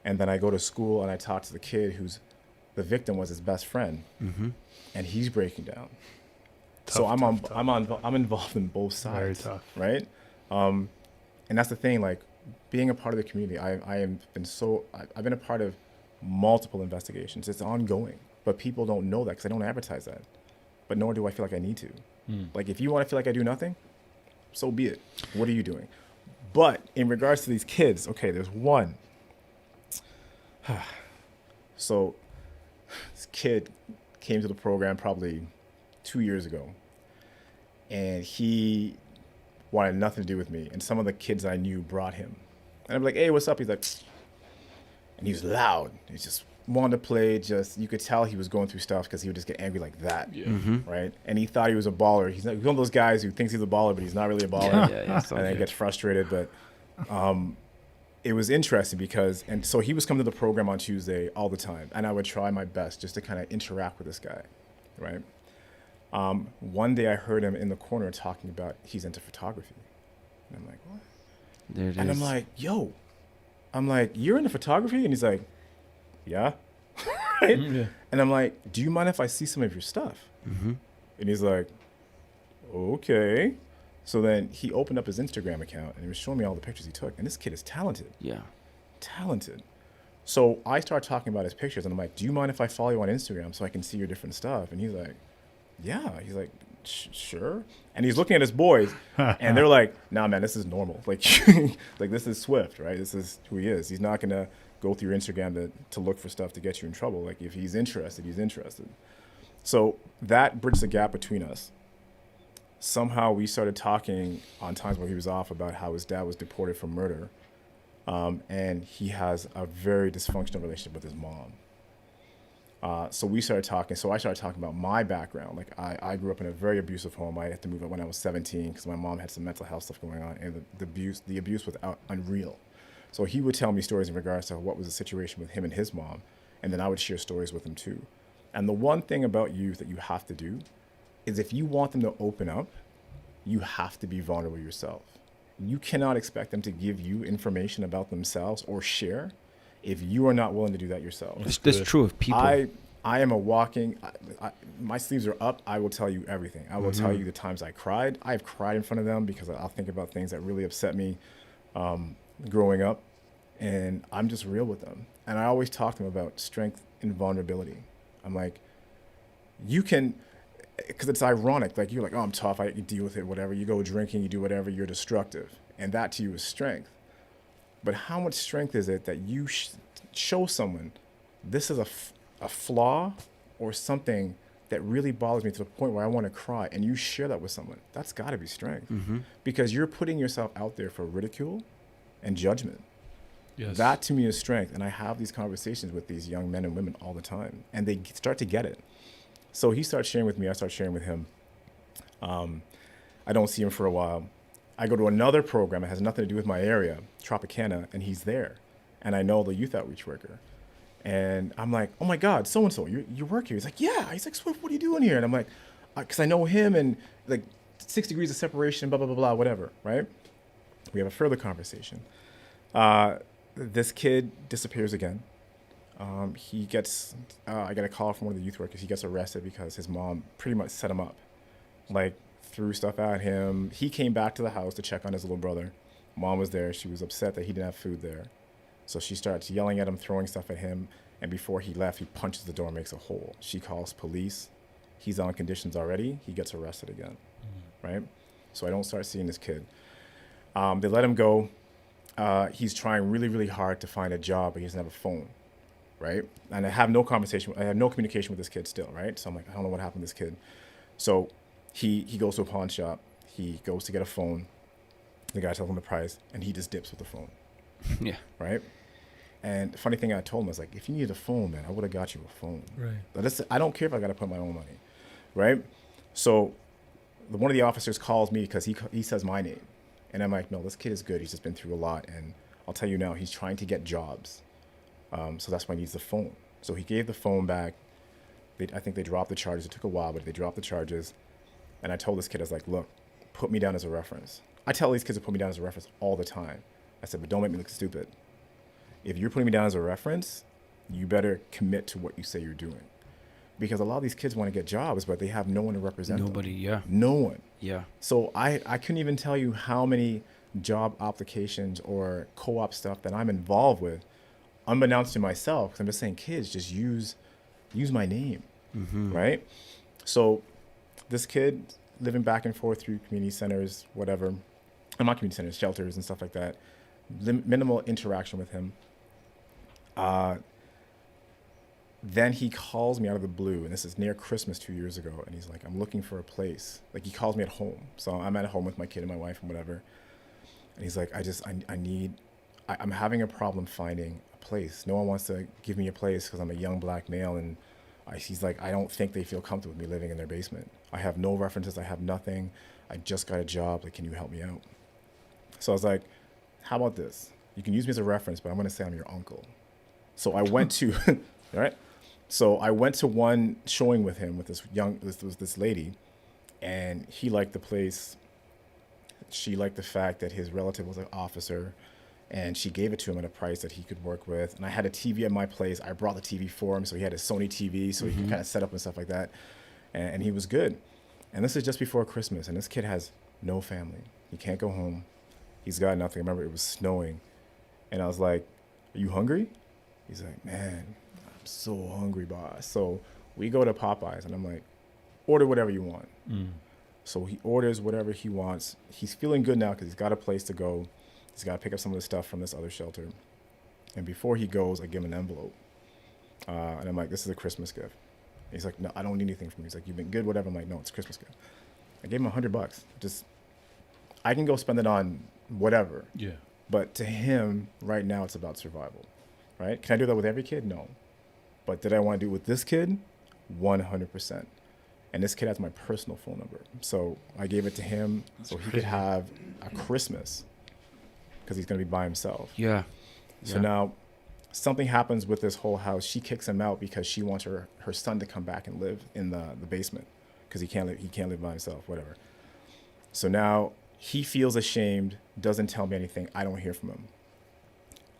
And then I go to school and I talk to the kid who's the victim was his best friend, and he's breaking down. So I'm involved in both Very sides, tough. right? And that's the thing. Like, being a part of the community, I've been a part of multiple investigations. It's ongoing, but people don't know that because I don't advertise that. But nor do I feel like I need to. Like, if you want to feel like I do nothing, so be it. What are you doing? But in regards to these kids, okay, there's one. So this kid came to the program probably 2 years ago, and he wanted nothing to do with me. And some of the kids I knew brought him. And I'm like, hey, what's up? He's like, and he was loud. He just wanted to play. Just, you could tell he was going through stuff because he would just get angry like that, right? And he thought he was a baller. He's one of those guys who thinks he's a baller, but he's not really a baller. yeah, And then gets frustrated. But it was interesting because, and so he was coming to the program on Tuesday all the time, and I would try my best just to kind of interact with this guy, right? One day I heard him in the corner talking about he's into photography. And I'm like, what? there it is. And I'm like, yo, you're into photography? And he's like, yeah. Right? And I'm like, do you mind if I see some of your stuff? And he's like, okay. So then he opened up his Instagram account and he was showing me all the pictures he took. And this kid is talented. yeah, Talented. So I start talking about his pictures and I'm like, do you mind if I follow you on Instagram so I can see your different stuff? And he's like, yeah. He's like, sure. And he's looking at his boys and they're like, nah, man, this is normal. Like, like, this is Swift, right? This is who he is. He's not going to go through your Instagram to look for stuff to get you in trouble. Like, if he's interested, he's interested. So that bridged the gap between us. Somehow we started talking on times when he was off about how his dad was deported for murder. And he has a very dysfunctional relationship with his mom. So we started talking. So I started talking about my background. Like, I grew up in a very abusive home. I had to move out when I was 17 because my mom had some mental health stuff going on, and the abuse was unreal. So he would tell me stories in regards to what was the situation with him and his mom, and then I would share stories with him too. And the one thing about youth that you have to do is if you want them to open up, you have to be vulnerable yourself. You cannot expect them to give you information about themselves or share if you are not willing to do that yourself. that's true of people. I am a walking, my sleeves are up. I will tell you everything. I will tell you the times I cried. I've cried in front of them because I'll think about things that really upset me growing up. And I'm just real with them. And I always talk to them about strength and vulnerability. I'm like, you can, because it's ironic. Like, you're like, oh, I'm tough. I can deal with it, whatever. You go drinking, you do whatever, you're destructive. And that to you is strength. But how much strength is it that you show someone this is a flaw or something that really bothers me to the point where I want to cry, and you share that with someone? That's got to be strength. Because you're putting yourself out there for ridicule and judgment. Yes. That to me is strength. And I have these conversations with these young men and women all the time, and they start to get it. So he starts sharing with me, I start sharing with him. I don't see him for a while. I go to another program that has nothing to do with my area, Tropicana, and he's there. And I know the youth outreach worker. And I'm like, oh my God, so-and-so, you work here? He's like, yeah. He's like, Swift, what are you doing here? And I'm like, because I know him, and like, 6 degrees of separation, blah, blah, blah, blah, whatever, right? We have a further conversation. This kid disappears again. He gets, I get a call from one of the youth workers. He gets arrested because his mom pretty much set him up, like threw stuff at him. He came back to the house to check on his little brother. Mom was there. She was upset that he didn't have food there. So she starts yelling at him, throwing stuff at him. And before he left, he punches the door and makes a hole. She calls police. He's on conditions already. He gets arrested again, right? So I don't start seeing this kid. They let him go. He's trying really, really hard to find a job, but he doesn't have a phone, right? And I have no communication with this kid still, right? So I'm like, I don't know what happened to this kid. So he goes to a pawn shop. He goes to get a phone. The guy tells him the price, and he just dips with the phone. Yeah. Right? And the funny thing I told him was like, if you needed a phone, man, I would have got you a phone. Right. But I don't care if I got to put my own money, right? So one of the officers calls me because he says my name. And I'm like, no, this kid is good. He's just been through a lot. And I'll tell you now, he's trying to get jobs. So that's why he needs the phone. So he gave the phone back. I think they dropped the charges. It took a while, but they dropped the charges. And I told this kid, I was like, look, put me down as a reference. I tell these kids to put me down as a reference all the time. I said, but don't make me look stupid. If you're putting me down as a reference, you better commit to what you say you're doing. Because a lot of these kids want to get jobs, but they have no one to represent Nobody, them. yeah. No one. Yeah. So I couldn't even tell you how many job applications or co-op stuff that I'm involved with, unbeknownst to myself, because I'm just saying, kids, just use my name, right? So this kid living back and forth through community centers, whatever, not community centers, shelters and stuff like that, minimal interaction with him. Then he calls me out of the blue, and this is near Christmas 2 years ago, and he's like, I'm looking for a place. Like, he calls me at home. So I'm at home with my kid and my wife and whatever. And he's like, I'm having a problem finding a place. No one wants to give me a place because I'm a young black male. And he's like, I don't think they feel comfortable with me living in their basement. I have no references. I have nothing. I just got a job. Like, can you help me out? So I was like, how about this? You can use me as a reference, but I'm going to say I'm your uncle. So I went to, all right? So I went to one showing with him with this lady, and he liked the place. She liked the fact that his relative was an officer, and she gave it to him at a price that he could work with. And I had a TV at my place. I brought the TV for him, so he had a Sony TV, so he could kind of set up and stuff like that. And he was good. And this is just before Christmas, and this kid has no family. He can't go home. He's got nothing. I remember it was snowing, and I was like, "Are you hungry?" He's like, "Man, I'm so hungry, boss." So we go to Popeyes, and I'm like, "Order whatever you want." So he orders whatever he wants. He's feeling good now because he's got a place to go. He's got to pick up some of the stuff from this other shelter. And before he goes, I give him an envelope. And I'm like, this is a Christmas gift. He's like, no, I don't need anything from you. He's like, you've been good, whatever. I'm like, no, it's a Christmas gift. I gave him $100. Just, I can go spend it on whatever. Yeah. But to him, right now, it's about survival, right? Can I do that with every kid? No. But did I want to do it with this kid? 100%. And this kid has my personal phone number. So I gave it to him so he could have a Christmas because he's going to be by himself. Yeah. So now something happens with this whole house. She kicks him out because she wants her son to come back and live in the basement because he can't live by himself, whatever. So now he feels ashamed, doesn't tell me anything. I don't hear from him.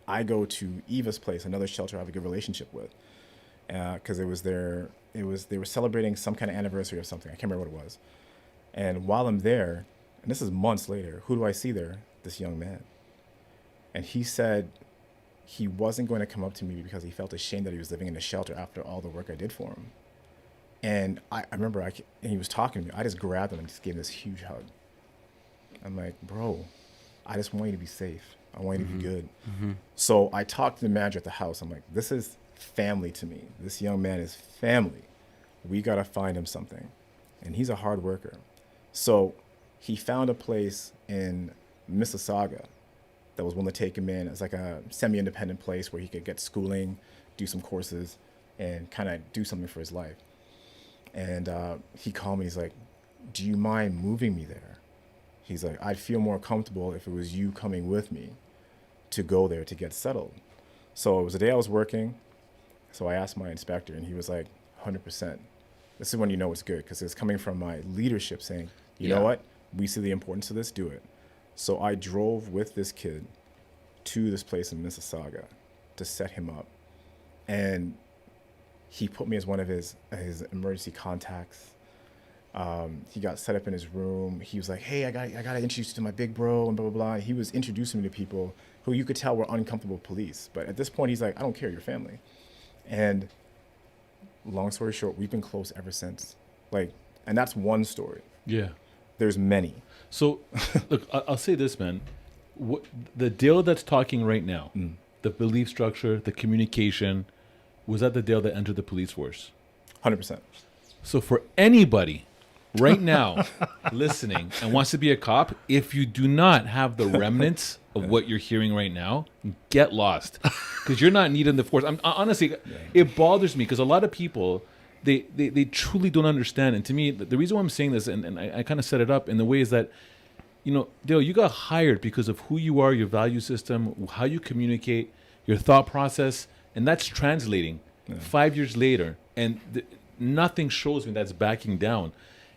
I go to Eva's place, another shelter I have a good relationship with, because they were celebrating some kind of anniversary or something. I can't remember what it was. And while I'm there, and this is months later, who do I see there? This young man. And he said he wasn't going to come up to me because he felt ashamed that he was living in a shelter after all the work I did for him. And I remember, and he was talking to me. I just grabbed him and just gave him this huge hug. I'm like, bro, I just want you to be safe. I want you to be good. So I talked to the manager at the house. I'm like, this is family to me. This young man is family. We got to find him something. And he's a hard worker. So he found a place in Mississauga that was willing to take him in. It's like a semi-independent place where he could get schooling, do some courses, and kind of do something for his life. And he called me. He's like, do you mind moving me there? He's like, I'd feel more comfortable if it was you coming with me to go there to get settled. So it was the day I was working. So I asked my inspector, and he was like, 100%. This is when you know it's good, because it's coming from my leadership saying, You know what? We see the importance of this. Do it. So I drove with this kid to this place in Mississauga to set him up, and he put me as one of his emergency contacts. He got set up in his room. He was like, "Hey, I gotta introduce you to my big bro," and blah blah blah. He was introducing me to people who you could tell were uncomfortable police. But at this point, he's like, "I don't care, your family." And long story short, we've been close ever since. Like, and that's one story. Yeah. There's many. So, look, I'll say this, man. The Dale that's talking right now, the belief structure, the communication, was that the Dale that entered the police force? 100%. So for anybody right now listening and wants to be a cop, if you do not have the remnants of what you're hearing right now, get lost, because you're not needed in the force. Honestly, it bothers me because a lot of people, they truly don't understand. And to me, the reason why I'm saying this, and I kind of set it up in the way is that, you know, Dale, you got hired because of who you are, your value system, how you communicate, your thought process, and that's translating 5 years later. And nothing shows me that's backing down.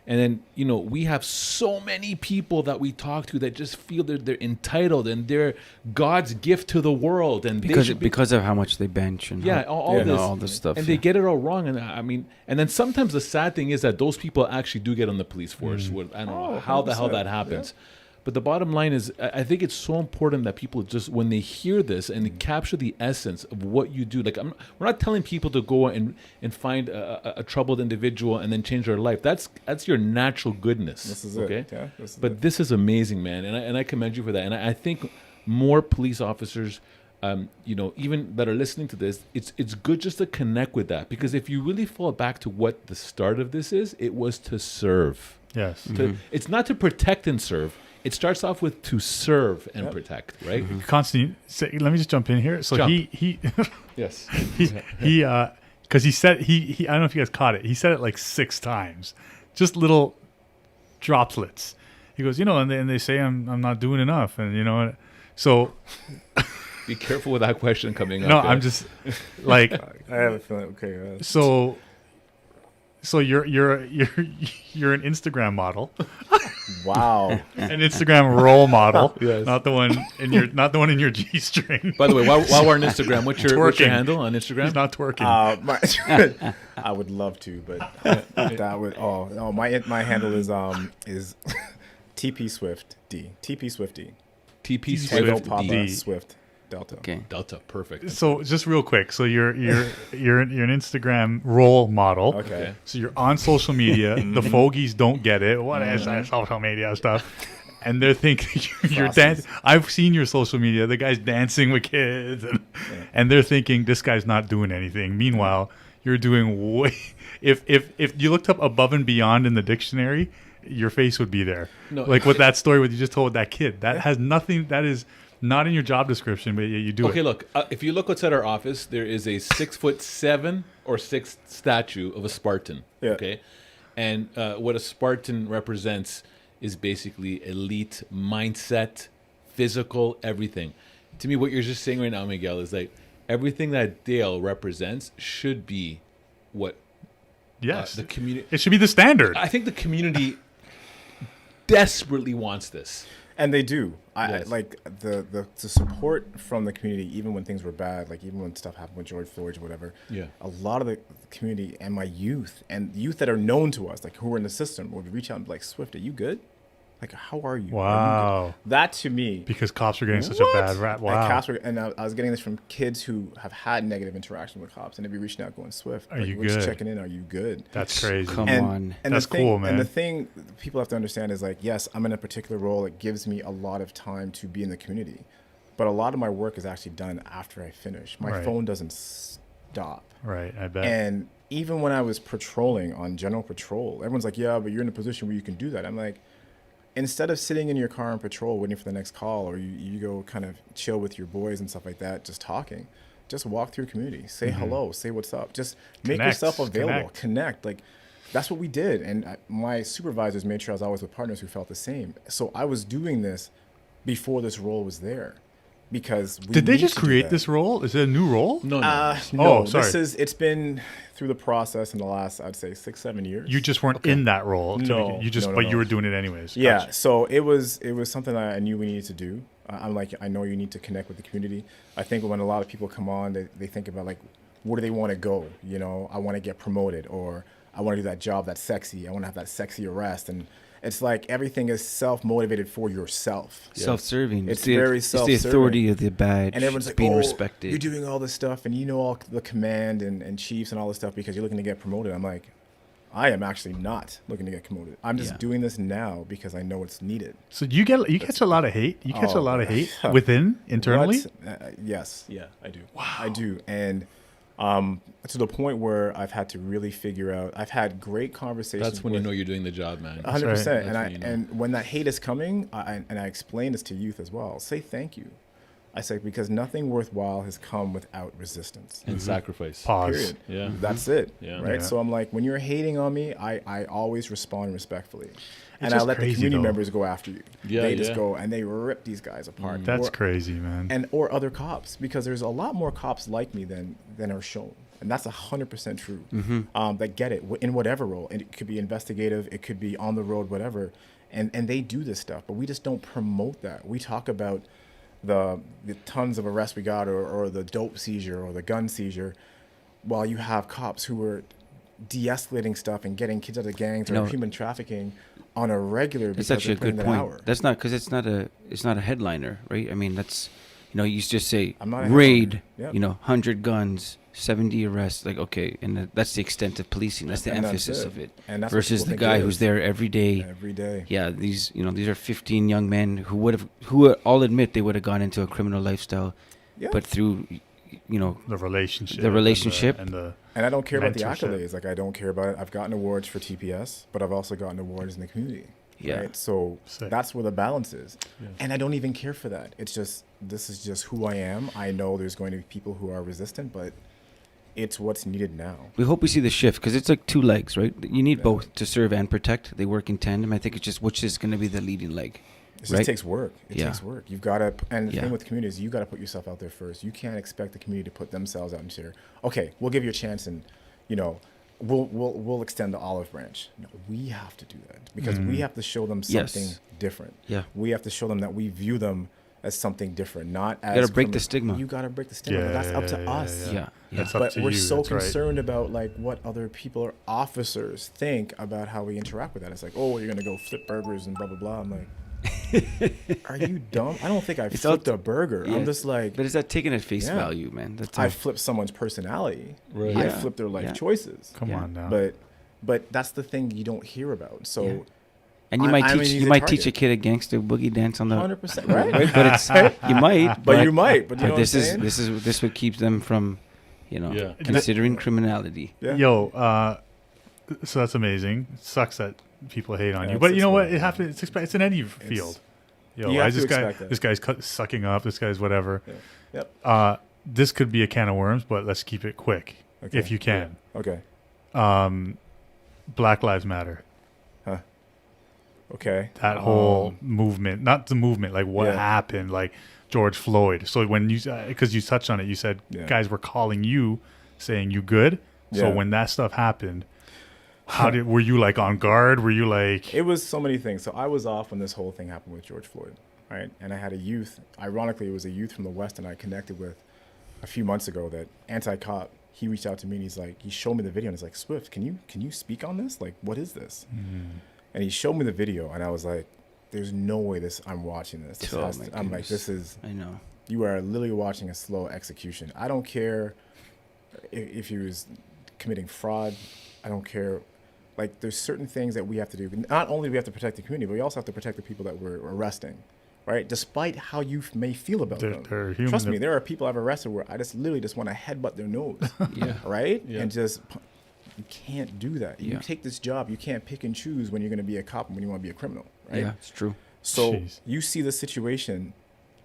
And then, you know, we have so many people that we talk to that just feel they're entitled and they're God's gift to the world, and because of how much they bench and all this stuff, and they get it all wrong. And I mean, and then sometimes the sad thing is that those people actually do get on the police force. I don't know how the hell that happens. Yeah. But the bottom line is, I think it's so important that people just, when they hear this and they capture the essence of what you do, like we're not telling people to go and find a troubled individual and then change their life. That's your natural goodness. This is okay? it. Yeah, This is amazing, man, and I commend you for that. And I think more police officers, you know, even that are listening to this, it's good just to connect with that, because if you really fall back to what the start of this is, it was to serve. Yes. It's not to protect and serve. It starts off with to serve and protect, right? Constantine, let me just jump in here. So he yes, he because he said he I don't know if you guys caught it. He said it like 6 times, just little droplets. He goes, you know, and they say I'm not doing enough, and you know, so be careful with that question coming up. No, I'm just like I have a feeling. Okay, so you're an Instagram model. Wow. An Instagram role model. Yes. Not the one in your G-string. By the way, while we're on Instagram, what's your handle on Instagram? He's not twerking. I would love to, but that would my handle is TP Swift D. TP Swift D. TP Tango Swift Papa D. Swift Delta. Okay. Delta, perfect. So just real quick, so you're an Instagram role model. Okay. So you're on social media. The fogies don't get it. What is that social media stuff? And they're thinking you're dancing. I've seen your social media. The guy's dancing with kids, and they're thinking this guy's not doing anything. Meanwhile, you're doing way. If you looked up above and beyond in the dictionary, your face would be there. No. Like with that story what you just told that kid. That has nothing. That is not in your job description, but you do it. Okay, look. If you look outside our office, there is a 6'7" or 6 statue of a Spartan. Yeah. Okay, and what a Spartan represents is basically elite mindset, physical, everything. To me, what you're just saying right now, Miguel, is like everything that Dale represents should be what. Yes, the community. It should be the standard. I think the community desperately wants this. And they do. Yes. I like the support from the community, even when things were bad, like even when stuff happened with George Floyd or whatever. Yeah. A lot of the community and my youth and youth that are known to us, like who are in the system, would reach out and be like, "Swift, are you good? Like, how are you?" Wow. That to me, because cops are getting such a bad rap. Wow. I was getting this from kids who have had negative interaction with cops, and they'd be reaching out, going, "Swift, are you we're just good? checking in. Are you good?" That's crazy. Come on. And that's cool, man. And the thing people have to understand is like, yes, I'm in a particular role. It gives me a lot of time to be in the community, but a lot of my work is actually done after I finish. My phone doesn't stop. Right, I bet. And even when I was patrolling on general patrol, everyone's like, "Yeah, but you're in a position where you can do that." I'm like, instead of sitting in your car on patrol waiting for the next call, or you go kind of chill with your boys and stuff like that, just talking, just walk through community, say hello, say what's up, just make yourself available, connect. Like, that's what we did. And my supervisors made sure I was always with partners who felt the same. So I was doing this before this role was there. because we Did they need just to do create that. this role? Is it a new role? No, No, sorry. it's been through the process in the last, I'd say, 6-7 years. You just weren't in that role. No, You just, no, but no. you were doing it anyways. Yeah, Gotcha. so it was something that I knew we needed to do. I'm like, I know you need to connect with the community. I think when a lot of people come on, they think about like, where do they want to go? You know, I want to get promoted, or I want to do that job that's sexy. I want to have that sexy arrest, and it's like everything is self-motivated for yourself. Self-serving. It's the, very It's the self-serving. authority of the badge. And everyone's like, being oh, respected. you're doing all this stuff, and you know all the command and chiefs and all this stuff because you're looking to get promoted. I'm like, I am actually not looking to get promoted. I'm just Yeah. doing this now because I know it's needed. So you catch a lot of hate. You catch a Oh, lot of hate within internally. What? Yes, yeah, I do. Wow. I do, and to the point where I've had to really figure out. I've had great conversations. That's when you know you're doing the job, man. 100%. That's And when you know. and when that hate is coming, I explain this to youth as well. Say thank you. I say because nothing worthwhile has come without resistance. And sacrifice. Pause. Period. Yeah. That's it. Yeah. Right. Yeah. So I'm like, when you're hating on me, I always respond respectfully. And I just let the crazy, community though. members go after you. Yeah, They just yeah. go and they rip these guys apart. That's Or- crazy, man. or other cops, because there's a lot more cops like me than are shown, and that's 100% true. That get it in whatever role, and it could be investigative, it could be on the road, whatever, and they do this stuff, but we just don't promote that. We talk about the tons of arrests we got, or the dope seizure or the gun seizure, while you have cops who are de-escalating stuff and getting kids out of gangs or No. human trafficking on a regular. It's because actually a they're putting good that point. hour. That's not because it's not a headliner, right? I mean, that's, you know, you just say I'm not a raid, headliner. Yep. you know, 100 guns, 70 arrests. Like, okay, and that's the extent of policing. That's the And that's emphasis it. of it. And that's what versus people the think it guy is. who's there every day. Every day. Yeah, these are 15 young men who all admit they would have gone into a criminal lifestyle, Yeah. but through, you know, The relationship. The relationship. And the And I don't care about the mentorship. accolades. Like, I don't care about it. I've gotten awards for TPS, but I've also gotten awards in the community. Yeah. Right? So Sick. that's where the balance is. And I don't even care for that. It's just, this is just who I am. I know there's going to be people who are resistant, but it's what's needed now. we hope we see the shift because it's like two legs, right? You need both to serve and protect. They work in tandem. I think it's just which is going to be the leading leg. It just Right? takes work. It Yeah. takes work. You've got to, and the Yeah. thing with communities, you got to put yourself out there first. You can't expect the community to put themselves out and say, okay, we'll give you a chance, and you know, we'll extend the olive branch. No, we have to do that because we have to show them Yes. something different. Yeah. We have to show them that we view them as something different, not as. gotta break the stigma. You got to break the stigma. But that's up to us. Yeah. That's up But to we're you. so That's right. concerned about like what other people or officers think about how we interact with that. It's like, oh, you're gonna go flip burgers and blah blah blah. I'm like, are you dumb? I don't think I It's all- flipped a burger. Yeah. I'm just like, But is that taken at face Yeah. value, man? That's I all. flipped someone's personality. Right. I Yeah. flipped their life Yeah. choices. Come Yeah. on now. But that's the thing you don't hear about. So. Yeah. And you I- might I'm an teach easy teach a target. kid a gangster boogie dance on the 100%, right? right? But it's you might, But you might. But you know what I'm this saying? is this would keep them from, you know, Yeah. considering criminality. Yeah. Yo, so that's amazing. It sucks that people hate on Yeah, you, but it's you know what? expected. It happens. It's in any field. Yo, You why have is to this guy? expect that. This guy's sucking up. This guy's whatever. Yeah. Yep. This could be a can of worms, but let's keep it quick Okay. if you can. Okay. Black Lives Matter. Okay. That whole movement, not the movement, like what Yeah. happened, like George Floyd. So when you, because you touched on it, you said Yeah. guys were calling you, saying you good. So Yeah. when that stuff happened, were you like on guard? Were you like, It was so many things. So I was off when this whole thing happened with George Floyd, right? And I had a youth. Ironically, it was a youth from the West, and I connected with a few months ago. That anti-cop. He reached out to me, and he showed me the video, and he's like, Swift, can you speak on this? Like, what is this? And he showed me the video, and I was like, there's no way I'm watching this. This Oh, has my to- I'm like, goodness. this is. I know. You are literally watching a slow execution. I don't care if he was committing fraud. I don't care. Like, there's certain things that we have to do. Not only do we have to protect the community, but we also have to protect the people that we're arresting, right? Despite how you may feel about them. they're human. Trust me, there are people I've arrested where I just literally just want to headbutt their nose, Yeah. right? Yeah. And just, you can't do that. You Yeah. take this job, you can't pick and choose when you're going to be a cop and when you want to be a criminal, right? Yeah, it's true. So Jeez. you see the situation,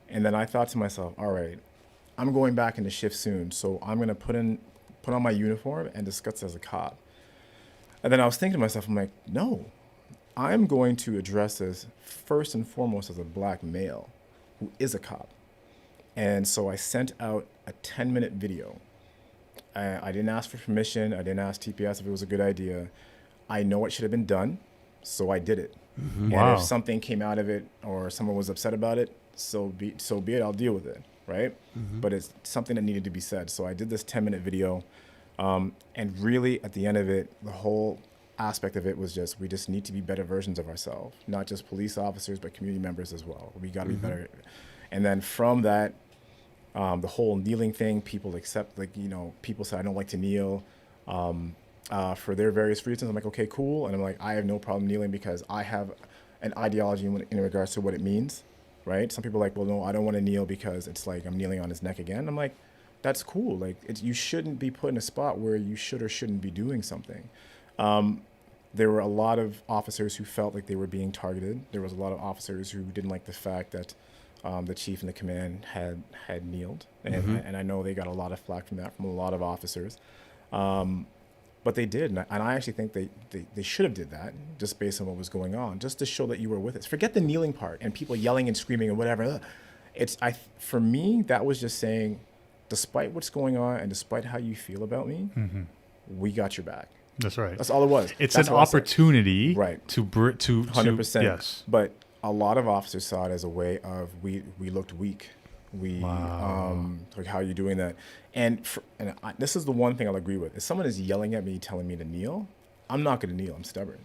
and then I thought to myself, all right, I'm going back into shift soon, so I'm gonna put on my uniform and discuss as a cop. And then I was thinking to myself, I'm like, no, I'm going to address this first and foremost as a black male who is a cop. And so I sent out a 10-minute video. I didn't ask for permission. I didn't ask TPS if it was a good idea. I know it should have been done, so I did it. And Wow. if something came out of it or someone was upset about it, so be it. I'll deal with it, right? But it's something that needed to be said. So I did this 10-minute video, and really at the end of it, the whole aspect of it was just we just need to be better versions of ourselves, not just police officers but community members as well. We got to be better. And then from that, the whole kneeling thing, people accept, like, you know, people say I don't like to kneel for their various reasons. I'm like, okay, cool. And I'm like, I have no problem kneeling because I have an ideology in regards to what it means, right? Some people are like, well, no, I don't want to kneel because it's like I'm kneeling on his neck again. I'm like, that's cool. Like, you shouldn't be put in a spot where you should or shouldn't be doing something. There were a lot of officers who felt like they were being targeted. There was a lot of officers who didn't like the fact that the chief and the command had kneeled, and I know they got a lot of flack from that from a lot of officers, but they did, and I actually think they should have did that just based on what was going on, just to show that you were with us. Forget the kneeling part and people yelling and screaming and whatever. For me, that was just saying, despite what's going on and despite how you feel about me, we got your back. That's right. That's all it was. It's That's an what I said. opportunity, Right. To 100%. Yes. But a lot of officers saw it as a way of we looked weak. Like, how are you doing that? And this is the one thing I'll agree with. If someone is yelling at me, telling me to kneel, I'm not going to kneel. I'm stubborn.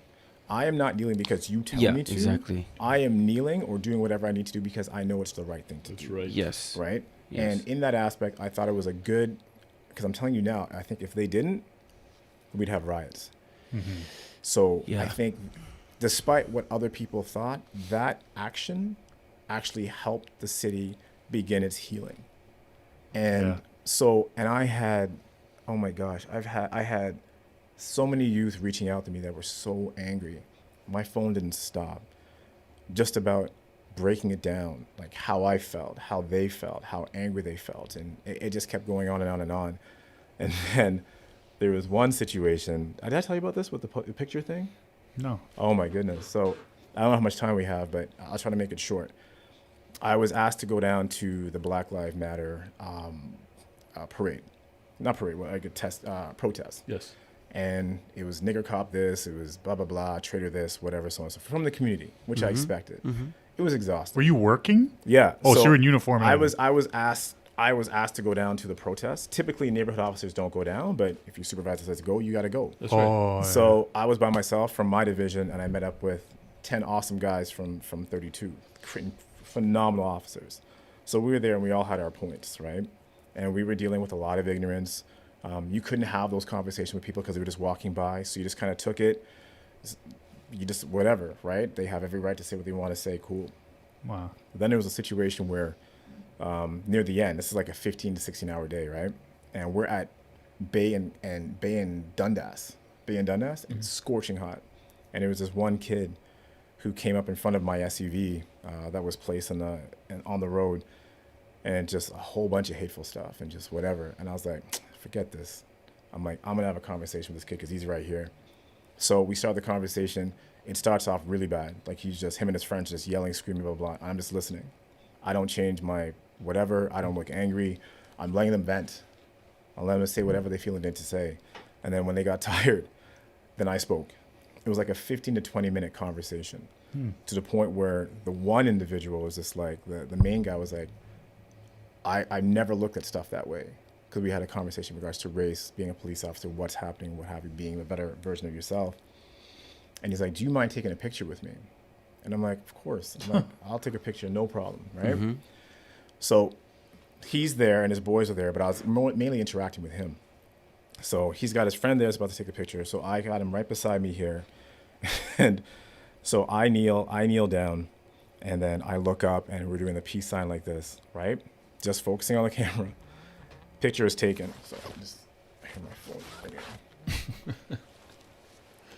I am not kneeling because you tell me to. Exactly. I am kneeling or doing whatever I need to do because I know it's the right thing to do. That's right. Yes. Right? Yes. And in that aspect, I thought it was a good, because I'm telling you now, I think if they didn't, we'd have riots. So Yeah. I think despite what other people thought, that action actually helped the city begin its healing. And and I had, oh my gosh, I had so many youth reaching out to me that were so angry. My phone didn't stop. Just about breaking it down, like how I felt, how they felt, how angry they felt. And it just kept going on and on and on. And then there was one situation. Did I tell you about this with the picture thing? No. Oh my goodness. So I don't know how much time we have, but I'll try to make it short. I was asked to go down to the Black Lives Matter parade. Not parade, like a protest. Yes. And it was nigger cop this, it was blah, blah, blah, traitor this, whatever, so on and so forth, from the community, which I expected. It was exhausting. Were you working? Yeah. Oh, so you're in uniform. I was asked to go down to the protest. Typically, neighborhood officers don't go down, but if your supervisor says go, you got to go. That's right. Oh, So I was by myself from my division, and I met up with 10 awesome guys from 32, phenomenal officers. So we were there, and we all had our points, right? And we were dealing with a lot of ignorance. You couldn't have those conversations with people because they were just walking by, so you just kind of took it. You just, whatever, right? They have every right to say what they want to say, cool. Wow. Then there was a situation where near the end, this is like a 15 to 16 hour day, right? And we're at Bay and Dundas. It's scorching hot. And there was this one kid who came up in front of my SUV that was placed on the road, and just a whole bunch of hateful stuff and just whatever. And I was like, forget this. I'm like, I'm gonna have a conversation with this kid because he's right here. So we start the conversation. It starts off really bad. Like him and his friends just yelling, screaming, blah, blah, blah. I'm just listening. I don't change my whatever. I don't look angry. I'm letting them vent. I'll let them say whatever they feel they need to say. And then when they got tired, then I spoke. It was like a 15 to 20 minute conversation to the point where the one individual was just like, the main guy was like, I never looked at stuff that way, because we had a conversation in regards to race, being a police officer, what's happening, what have you, being a better version of yourself. And he's like, do you mind taking a picture with me? And I'm like, of course. I'm like, I'll take a picture, no problem, right? So he's there and his boys are there, but I was mainly interacting with him. So he's got his friend there that's about to take a picture. So I got him right beside me here. And so I kneel down, and then I look up, and we're doing the peace sign like this, right? Just focusing on the camera. Picture is taken. So I just have my phone. Let me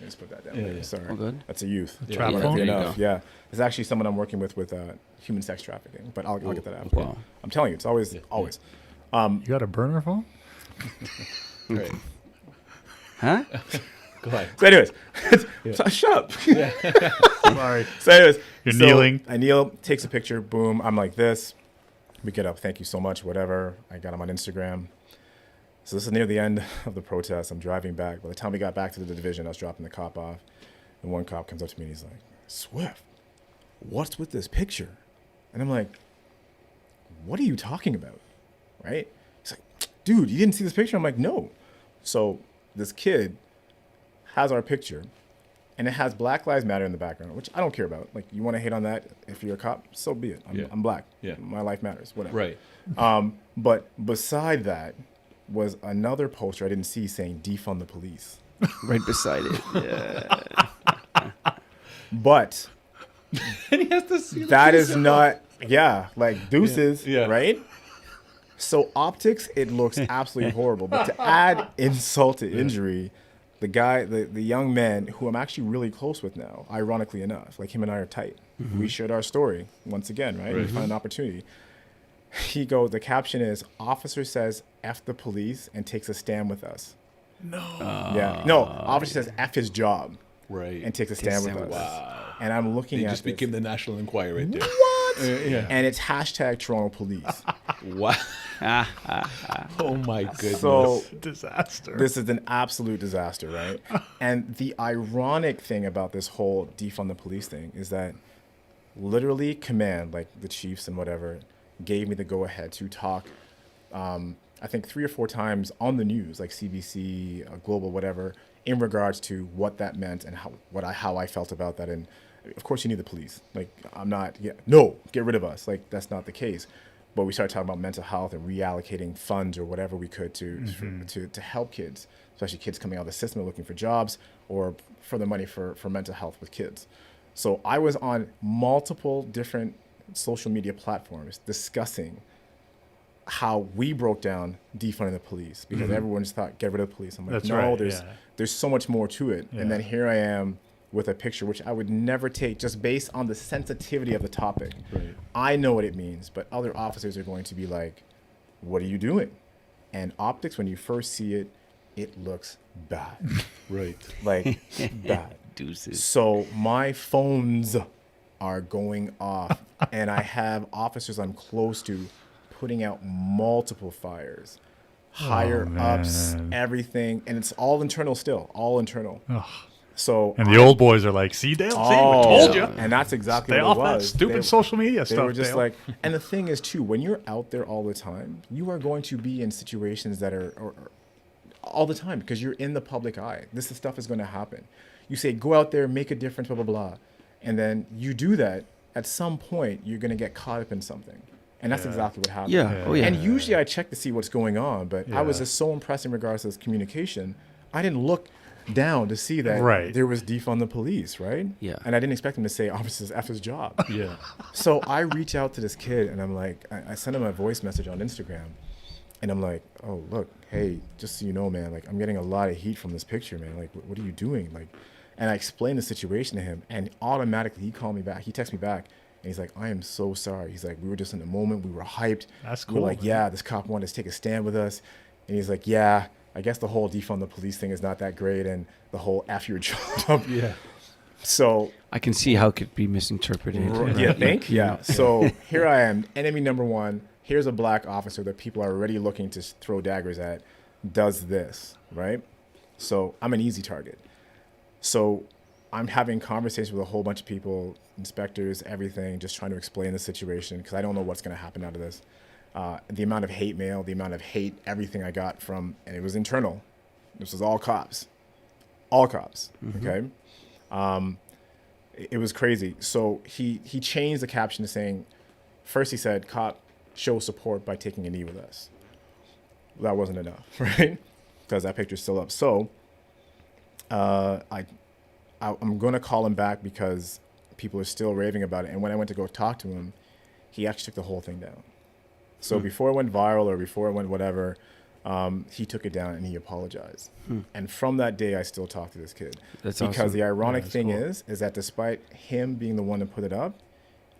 just put that down there. Yeah. Sorry. All good. That's a youth. Trap Yeah, phone? there you Enough. go. Yeah. It's actually someone I'm working with human sex trafficking, but I'll get that after. Wow. I'm telling you, it's always. You got a burner phone? Right. Huh? Go ahead. So anyways, so shut up. Sorry. So anyways, You're kneeling. I kneel, takes a picture, boom. I'm like this. We get up, thank you so much, whatever. I got him on Instagram. So this is near the end of the protest. I'm driving back. By the time we got back to the division, I was dropping the cop off. And one cop comes up to me and he's like, Swift, what's with this picture? And I'm like, what are you talking about? Right? He's like, dude, you didn't see this picture? I'm like, no. So this kid has our picture, and it has Black Lives Matter in the background, which I don't care about. Like, you want to hate on that if you're a cop, so be it. I'm black. Yeah. My life matters, whatever. Right. But beside that was another poster I didn't see saying defund the police. Right beside it. Yeah. But And he has to see that is not, like deuces, Yeah. right? So optics, it looks absolutely horrible. But to add insult to injury, the guy, the young man who I'm actually really close with now, ironically enough, like him and I are tight. We shared our story once again, right? We found an opportunity. He goes, the caption is, officer says F the police and takes a stand with us. Officer says F his job Right. and takes a stand with us. Wow. And I'm looking He at just this. became the National Enquirer right there. What? Yeah. And it's hashtag Toronto Police. Wow. Oh my goodness. So Disaster. this is an absolute disaster, right? And the ironic thing about this whole defund the police thing is that literally command, like the chiefs and whatever, gave me the go ahead to talk, I think 3 or 4 times on the news, like CBC, Global, whatever, in regards to what that meant and how I felt about that. And of course you need the police. Like, I'm not, no, get rid of us. Like, that's not the case. But we started talking about mental health and reallocating funds or whatever we could to help kids, especially kids coming out of the system looking for jobs or further money for mental health with kids. So I was on multiple different social media platforms discussing how we broke down defunding the police because everyone just thought get rid of the police. I'm like, That's no, right, there's so much more to it. Yeah. And then here I am with a picture which I would never take just based on the sensitivity of the topic. Right. I know what it means, but other officers are going to be like, what are you doing? And optics, when you first see it, it looks bad. Right. Like, bad. Deuces. So my phones are going off, and I have officers I'm close to putting out multiple fires, higher ups, man. everything, and it's all internal still, all internal. So And the old boys are like, see, Dale, see, we told you. and that's exactly Stay what off it that was. stupid social media They stuff. were just Dale. like, and the thing is too, when you're out there all the time, you are going to be in situations that are all the time because you're in the public eye. This stuff is going to happen. You say, go out there, make a difference, blah, blah, blah. And then you do that. At some point, you're going to get caught up in something. And that's exactly what happened. Yeah. Oh, yeah. And usually I check to see what's going on, but I was Yeah. just so impressed in regards to this communication. I didn't look down to see that Right. there was defund the police, right? Yeah. And I didn't expect him to say, officers F his job. Yeah. So I reach out to this kid and I'm like, I sent him a voice message on Instagram. And I'm like, oh, look, hey, just so you know, man, like I'm getting a lot of heat from this picture, man. Like, what are you doing? Like, and I explained the situation to him and automatically he called me back. He texted me back and he's like, I am so sorry. He's like, we were just in the moment. We were hyped. That's We were cool, like, man. yeah, this cop wanted to take a stand with us. And he's like, yeah, I guess the whole defund the police thing is not that great. And the whole F your job. Yeah. So I can see how it could be misinterpreted. yeah, think? Yeah. So here I am, enemy number one. Here's a black officer that people are already looking to throw daggers at, does this, right? So I'm an easy target. So I'm having conversations with a whole bunch of people, inspectors, everything, just trying to explain the situation because I don't know what's going to happen out of this. The amount of hate mail, the amount of hate, everything I got from, and it was internal. This was all cops. All cops, okay? It was crazy. So he changed the caption to saying, first he said, cop, show support by taking a knee with us. That wasn't enough, right? Because that picture's still up. So I'm going to call him back because people are still raving about it. And when I went to go talk to him, he actually took the whole thing down. So before it went viral or before it went whatever, he took it down and he apologized. And from that day, I still talk to this kid. That's because awesome. the ironic that's thing cool. is that despite him being the one to put it up,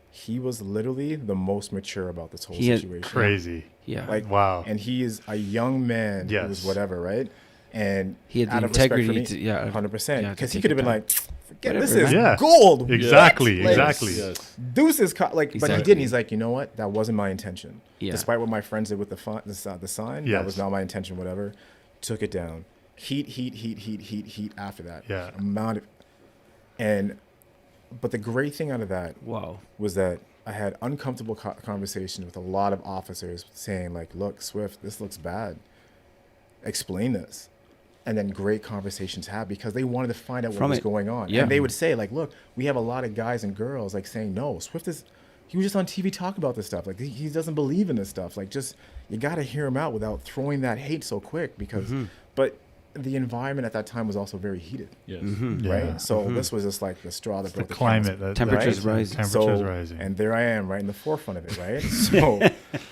he was literally the most mature about this whole He had- situation. Crazy. Yeah. Like, Wow. And he is a young man who was Yes. whatever, right? And He had the out of respect for integrity me, to- yeah, 100%. yeah, to Because he take could have it been down. like, Forget this Whatever, is man. Yeah. gold. Exactly, What? Like, exactly. Yes. Deuces, but he Exactly. didn't. He's like, you know what? That wasn't my intention. Yeah. Despite what my friends did with the sign, Yes. that was not my intention. Whatever, took it down. Heat after that. Yeah. But the great thing out of that Wow. was that I had uncomfortable conversations with a lot of officers saying like, look, Swift, this looks bad. Explain this. And then great conversations had because they wanted to find out what From was it. going on. Yeah. And they would say like, look, we have a lot of guys and girls like saying, no, Swift he was just on TV talking about this stuff. Like he doesn't believe in this stuff. Like just, you got to hear him out without throwing that hate so quick because, but the environment at that time was also very heated. Yes. Yeah. Right. So this was just like the straw that The broke the climate. camel's Temperature's right? rising. Temperature's So- rising. And there I am, right in the forefront of it, right? So,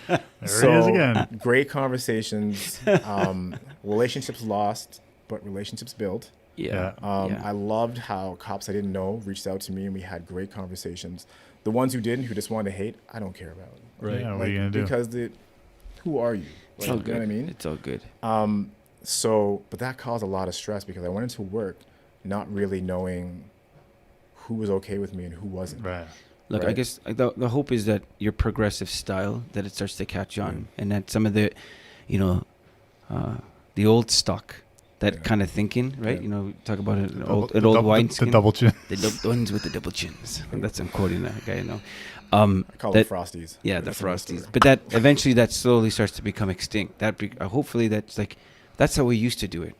There it is again. great conversations, relationships lost, but relationships built. Yeah. Yeah. I loved how cops I didn't know reached out to me, and we had great conversations. The ones who didn't, who just wanted to hate, I don't care about. Right. Yeah, what are you gonna do? Because who are you? It's Like, all you good. know what I mean? It's all good. But that caused a lot of stress because I went into work not really knowing who was okay with me and who wasn't. Right. Look, I Right. guess the hope is that your progressive style, that it starts to catch on, and that some of the, the old stock, that kind of thinking, right? Yeah. You know, we talk about it, an old The wineskin. double chin. The ones with the double chins. That's I'm quoting that guy, you know. I call that- them Frosties. Yeah, the That's another Frosties. story. But that eventually that slowly starts to become extinct. Hopefully that's how we used to do it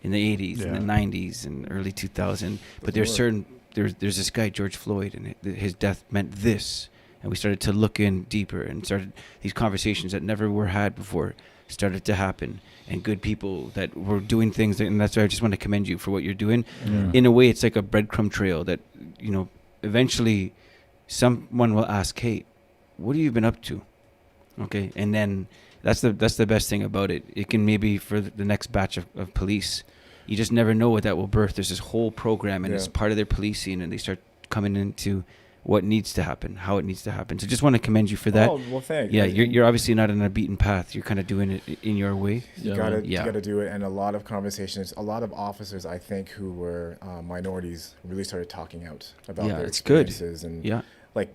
in the 80s and the Yeah. 90s and early 2000. But there's there's this guy George Floyd, and his death meant this, and we started to look in deeper and started these conversations that never were had before started to happen, and good people that were doing things and that's why I just want to commend you for what you're doing. In a way, it's like a breadcrumb trail that eventually someone will ask, hey, what have you been up to? Okay, and then that's the best thing about it. It can maybe for the next batch of police, you just never know what that will birth. There's this whole program, and it's Yeah. part of their policing, and they start coming into what needs to happen, how it needs to happen. So just want to commend you for that. Oh, well, thanks. Yeah, And you're obviously not on a beaten path. You're kind of doing it in your way. You Yeah, gotta man. Yeah. you gotta do it, and a lot of conversations. A lot of officers, I think, who were minorities, really started talking out about Yeah, their it's good. experiences. And Yeah. like,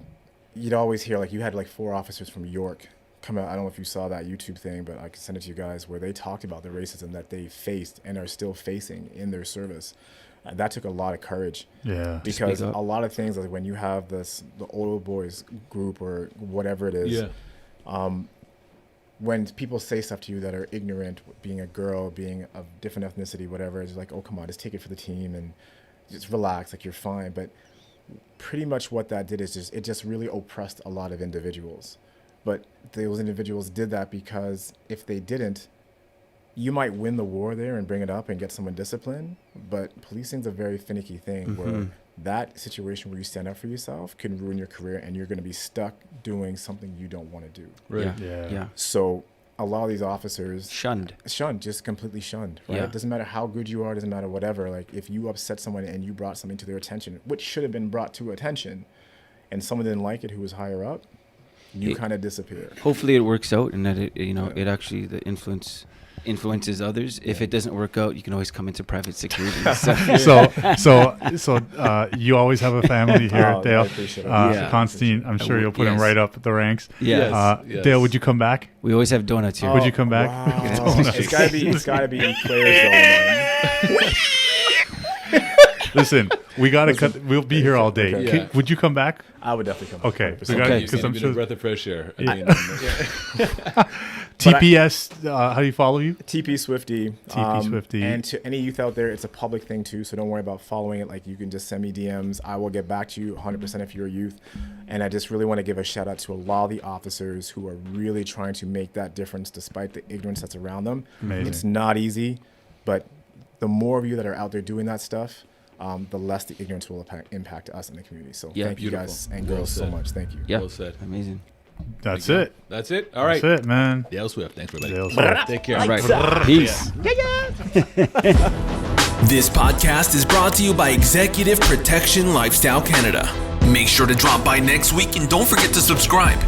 you'd always hear like you had like 4 officers from York come out. I don't know if you saw that YouTube thing, but I can send it to you guys, where they talked about the racism that they faced and are still facing in their service. That took a lot of courage. Yeah. Because Speak up. a lot of things, like when you have the old boys group or whatever it is, Yeah. when people say stuff to you that are ignorant, being a girl, being of different ethnicity, whatever, it's like, oh, come on, just take it for the team and just relax, like you're fine. But pretty much what that did is it just really oppressed a lot of individuals. But those individuals did that because if they didn't, you might win the war there and bring it up and get someone disciplined, but policing's a very finicky thing where that situation where you stand up for yourself can ruin your career and you're going to be stuck doing something you don't want to do. Right. Yeah. So a lot of these officers Shunned. just completely shunned, right? Yeah. It doesn't matter how good you are, doesn't matter whatever. Like if you upset someone and you brought something to their attention, which should have been brought to attention, and someone didn't like it who was higher up, you kind of disappear. Hopefully it works out, and that it actually the influences others. If it doesn't work out, you can always come into private security. So you always have a family here, Oh, Dale. I appreciate it. Yeah. Constantine, I'm sure you'll put him Yes. right up the ranks. Yes. Yes. Dale, would you come back? We always have donuts here. Would you come back? Wow. It's gotta be players though, man. Listen, we gotta cut. We'll be here all day. Okay. Yeah. Would you come back? I would definitely come. Okay. 100%. We gotta- Okay. because I'm Been a sure breath of fresh air. TPS. How do you follow you? TP Swifty. TP Swifty. And to any youth out there, it's a public thing too, so don't worry about following it. Like you can just send me DMs. I will get back to you 100% if you're a youth. And I just really want to give a shout out to a lot of the officers who are really trying to make that difference despite the ignorance that's around them. Amazing. It's not easy, but the more of you that are out there doing that stuff, the less the ignorance will impact us in the community. So Yeah, thank you beautiful. guys and Well girls so said. much. Thank you. Yeah. Well said. Amazing. That's it. That's it. All right. That's it, man. Dale Swift. Thanks, everybody. Dale Swift. Take care. All right. Peace. This podcast is brought to you by Executive Protection Lifestyle Canada. Make sure to drop by next week and don't forget to subscribe.